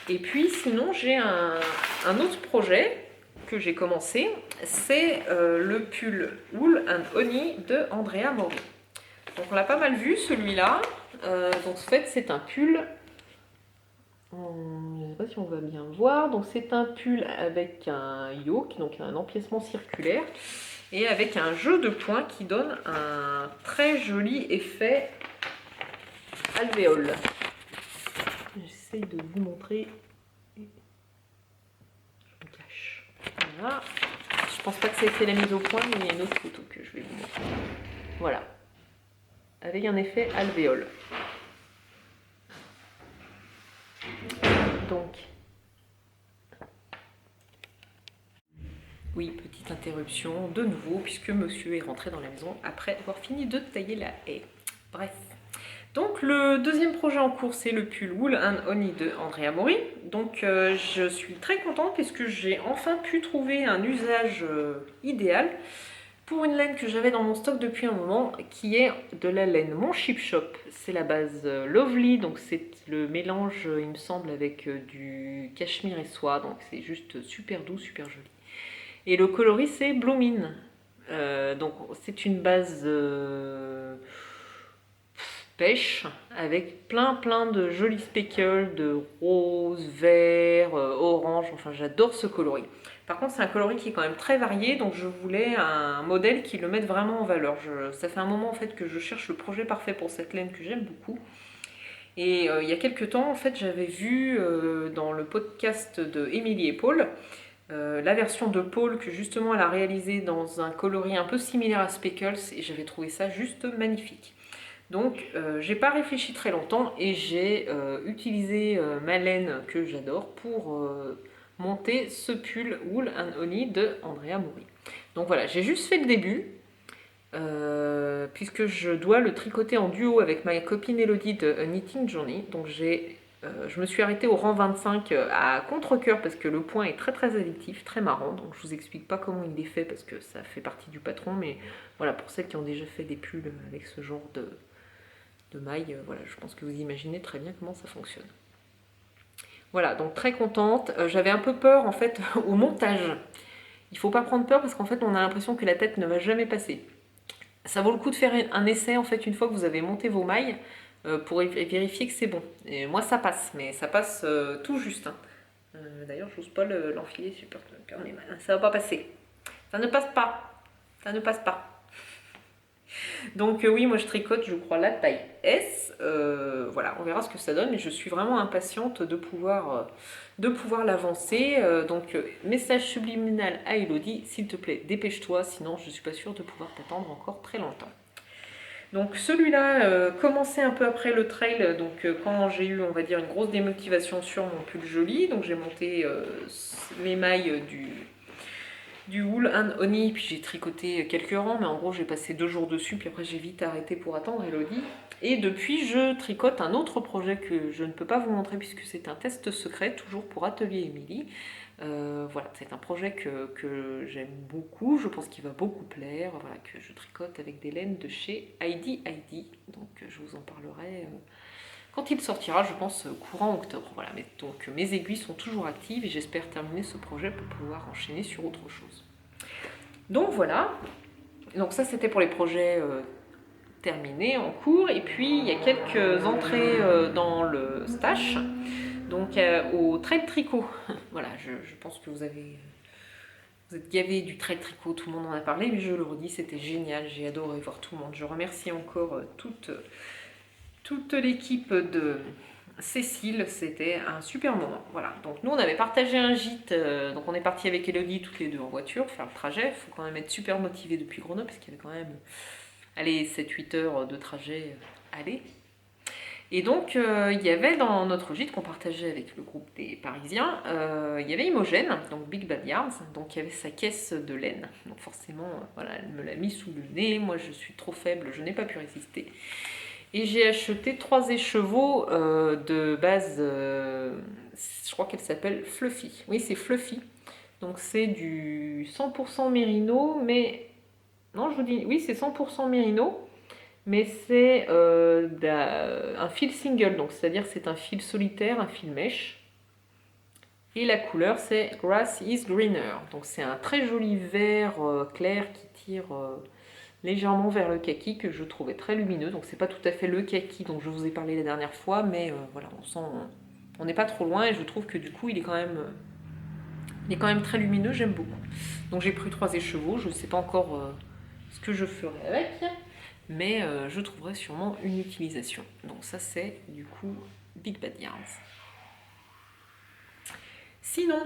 Et puis sinon j'ai un autre projet que j'ai commencé, c'est le pull Wool and Honey de Andrea Mori. Donc on l'a pas mal vu celui-là. Donc en fait c'est un pull, je ne sais pas si on va bien voir, donc c'est un pull avec un yoke, donc un empiècement circulaire, et avec un jeu de points qui donne un très joli effet alvéole. J'essaye de vous montrer. Je me cache. Voilà. Je pense pas que ça ait été la mise au point, mais il y a une autre photo que je vais vous montrer. Voilà. Avec un effet alvéole. Donc, oui, petite interruption de nouveau, puisque monsieur est rentré dans la maison après avoir fini de tailler la haie. Bref. Donc le deuxième projet en cours, c'est le pull Wool and Honey de Andrea Mori. Donc je suis très contente puisque j'ai enfin pu trouver un usage idéal pour une laine que j'avais dans mon stock depuis un moment, qui est de la laine Mon Chip Shop. C'est la base Lovely, donc c'est le mélange, il me semble, avec du cachemire et soie, donc c'est juste super doux, super joli. Et le coloris, c'est Bloomin'. Donc c'est une base pêche avec plein de jolis speckles de rose, vert, orange, enfin j'adore ce coloris. Par contre c'est un coloris qui est quand même très varié, donc je voulais un modèle qui le mette vraiment en valeur. Ça fait un moment en fait que je cherche le projet parfait pour cette laine que j'aime beaucoup. Et il y a quelques temps en fait j'avais vu dans le podcast de Émilie et Paul la version de Paul que justement elle a réalisée dans un coloris un peu similaire à Speckles et j'avais trouvé ça juste magnifique. Donc j'ai pas réfléchi très longtemps et j'ai utilisé ma laine que j'adore pour monter ce pull Wool and Honey de Andrea Mori. Donc voilà, j'ai juste fait le début puisque je dois le tricoter en duo avec ma copine Elodie de A Knitting Journey. Donc je me suis arrêtée au rang 25 à contre-cœur parce que le point est très addictif, très marrant. Donc je vous explique pas comment il est fait parce que ça fait partie du patron, mais voilà, pour celles qui ont déjà fait des pulls avec ce genre de mailles, voilà, je pense que vous imaginez très bien comment ça fonctionne. Voilà, donc très contente. J'avais un peu peur en fait au montage. Il faut pas prendre peur parce qu'en fait on a l'impression que la tête ne va jamais passer. Ça vaut le coup de faire un essai en fait une fois que vous avez monté vos mailles pour vérifier que c'est bon. Et moi ça passe, mais ça passe tout juste. Hein. D'ailleurs j'ose pas l'enfiler super mais ça va pas passer. Ça ne passe pas. Ça ne passe pas. Donc oui, moi je tricote, je crois, la taille S. Voilà, on verra ce que ça donne, mais je suis vraiment impatiente de pouvoir l'avancer. Donc message subliminal à Elodie, s'il te plaît, dépêche-toi, sinon je ne suis pas sûre de pouvoir t'attendre encore très longtemps. Donc celui-là commençait un peu après le trail, donc quand j'ai eu, on va dire, une grosse démotivation sur mon pull joli, donc j'ai monté mes mailles du Wool and Honey, puis j'ai tricoté quelques rangs, mais en gros j'ai passé 2 jours dessus, puis après j'ai vite arrêté pour attendre Elodie. Et depuis je tricote un autre projet que je ne peux pas vous montrer puisque c'est un test secret, toujours pour Atelier Émilie. Voilà, c'est un projet que j'aime beaucoup, je pense qu'il va beaucoup plaire, voilà, que je tricote avec des laines de chez Heidi. Donc je vous en parlerai quand il sortira, je pense courant octobre. Voilà, donc mes aiguilles sont toujours actives et j'espère terminer ce projet pour pouvoir enchaîner sur autre chose. Donc voilà, donc ça c'était pour les projets terminé en cours. Et puis il y a quelques entrées dans le stash, donc au trait de tricot. Voilà, je pense que vous êtes gavés du trait de tricot, tout le monde en a parlé, mais je le redis, c'était génial, j'ai adoré voir tout le monde. Je remercie encore toute l'équipe de Cécile, c'était un super moment. Voilà, donc nous on avait partagé un gîte, donc on est parti avec Elodie toutes les deux en voiture, faire le trajet. Il faut quand même être super motivé depuis Grenoble, parce qu'il y avait quand même, allez, 7-8 heures de trajet aller. Et donc, il y avait dans notre gîte qu'on partageait avec le groupe des Parisiens, il y avait Imogène, donc Big Bad Yarns, donc il y avait sa caisse de laine. Donc forcément, voilà, elle me l'a mis sous le nez, moi je suis trop faible, je n'ai pas pu résister. Et j'ai acheté 3 écheveaux de base, je crois qu'elle s'appelle Fluffy. Oui, c'est Fluffy. Donc c'est du 100% mérino, mais... Non, je vous dis, oui, c'est 100% mérino, mais c'est un fil single, donc c'est-à-dire c'est un fil solitaire, un fil mèche. Et la couleur c'est Grass is Greener, donc c'est un très joli vert clair qui tire légèrement vers le kaki, que je trouvais très lumineux. Donc c'est pas tout à fait le kaki dont je vous ai parlé la dernière fois, mais voilà, on n'est pas trop loin, et je trouve que du coup il est quand même très lumineux, j'aime beaucoup. Donc j'ai pris 3 écheveaux, je ne sais pas encore ce que je ferai avec, mais je trouverai sûrement une utilisation. Donc ça c'est du coup Big Bad Yarns. Sinon,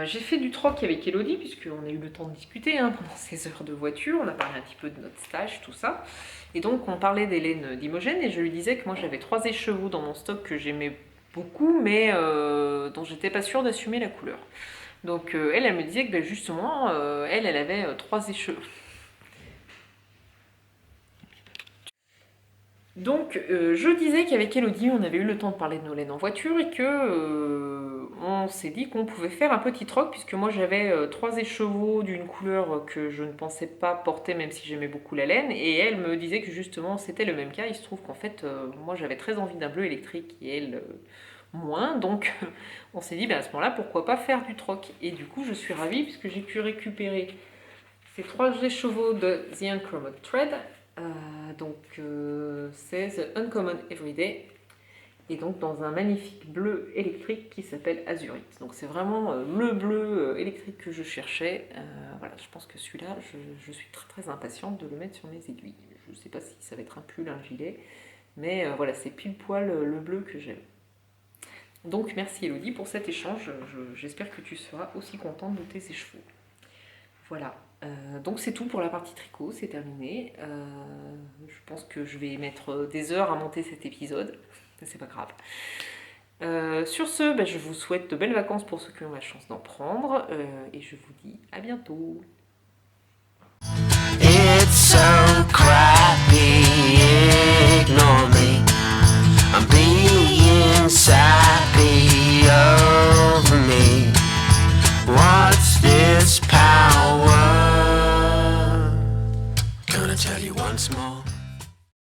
j'ai fait du troc avec Elodie, puisqu'on a eu le temps de discuter pendant ces heures de voiture, on a parlé un petit peu de notre stage, tout ça. Et donc on parlait des laines d'Imogène, et je lui disais que moi j'avais 3 écheveaux dans mon stock que j'aimais beaucoup, mais dont j'étais pas sûre d'assumer la couleur. Donc elle me disait que justement, elle avait 3 écheveaux. Donc je disais qu'avec Elodie, on avait eu le temps de parler de nos laines en voiture, et que on s'est dit qu'on pouvait faire un petit troc, puisque moi j'avais 3 écheveaux d'une couleur que je ne pensais pas porter, même si j'aimais beaucoup la laine, et elle me disait que justement c'était le même cas. Il se trouve qu'en fait moi j'avais très envie d'un bleu électrique, et elle moins, donc on s'est dit à ce moment-là pourquoi pas faire du troc. Et du coup je suis ravie, puisque j'ai pu récupérer ces 3 écheveaux de The Uncommon Thread. C'est The Uncommon Everyday, et donc dans un magnifique bleu électrique qui s'appelle Azurite. Donc c'est vraiment le bleu électrique que je cherchais. Voilà, je pense que celui-là, je suis très très impatiente de le mettre sur mes aiguilles. Je ne sais pas si ça va être un pull, un gilet, mais voilà, c'est pile poil le bleu que j'aime. Donc merci Elodie pour cet échange, j'espère que tu seras aussi contente de tes écheveaux. Voilà, donc c'est tout pour la partie tricot, c'est terminé. Je pense que je vais mettre des heures à monter cet épisode, c'est pas grave. Sur ce, je vous souhaite de belles vacances pour ceux qui ont la chance d'en prendre, et je vous dis à bientôt.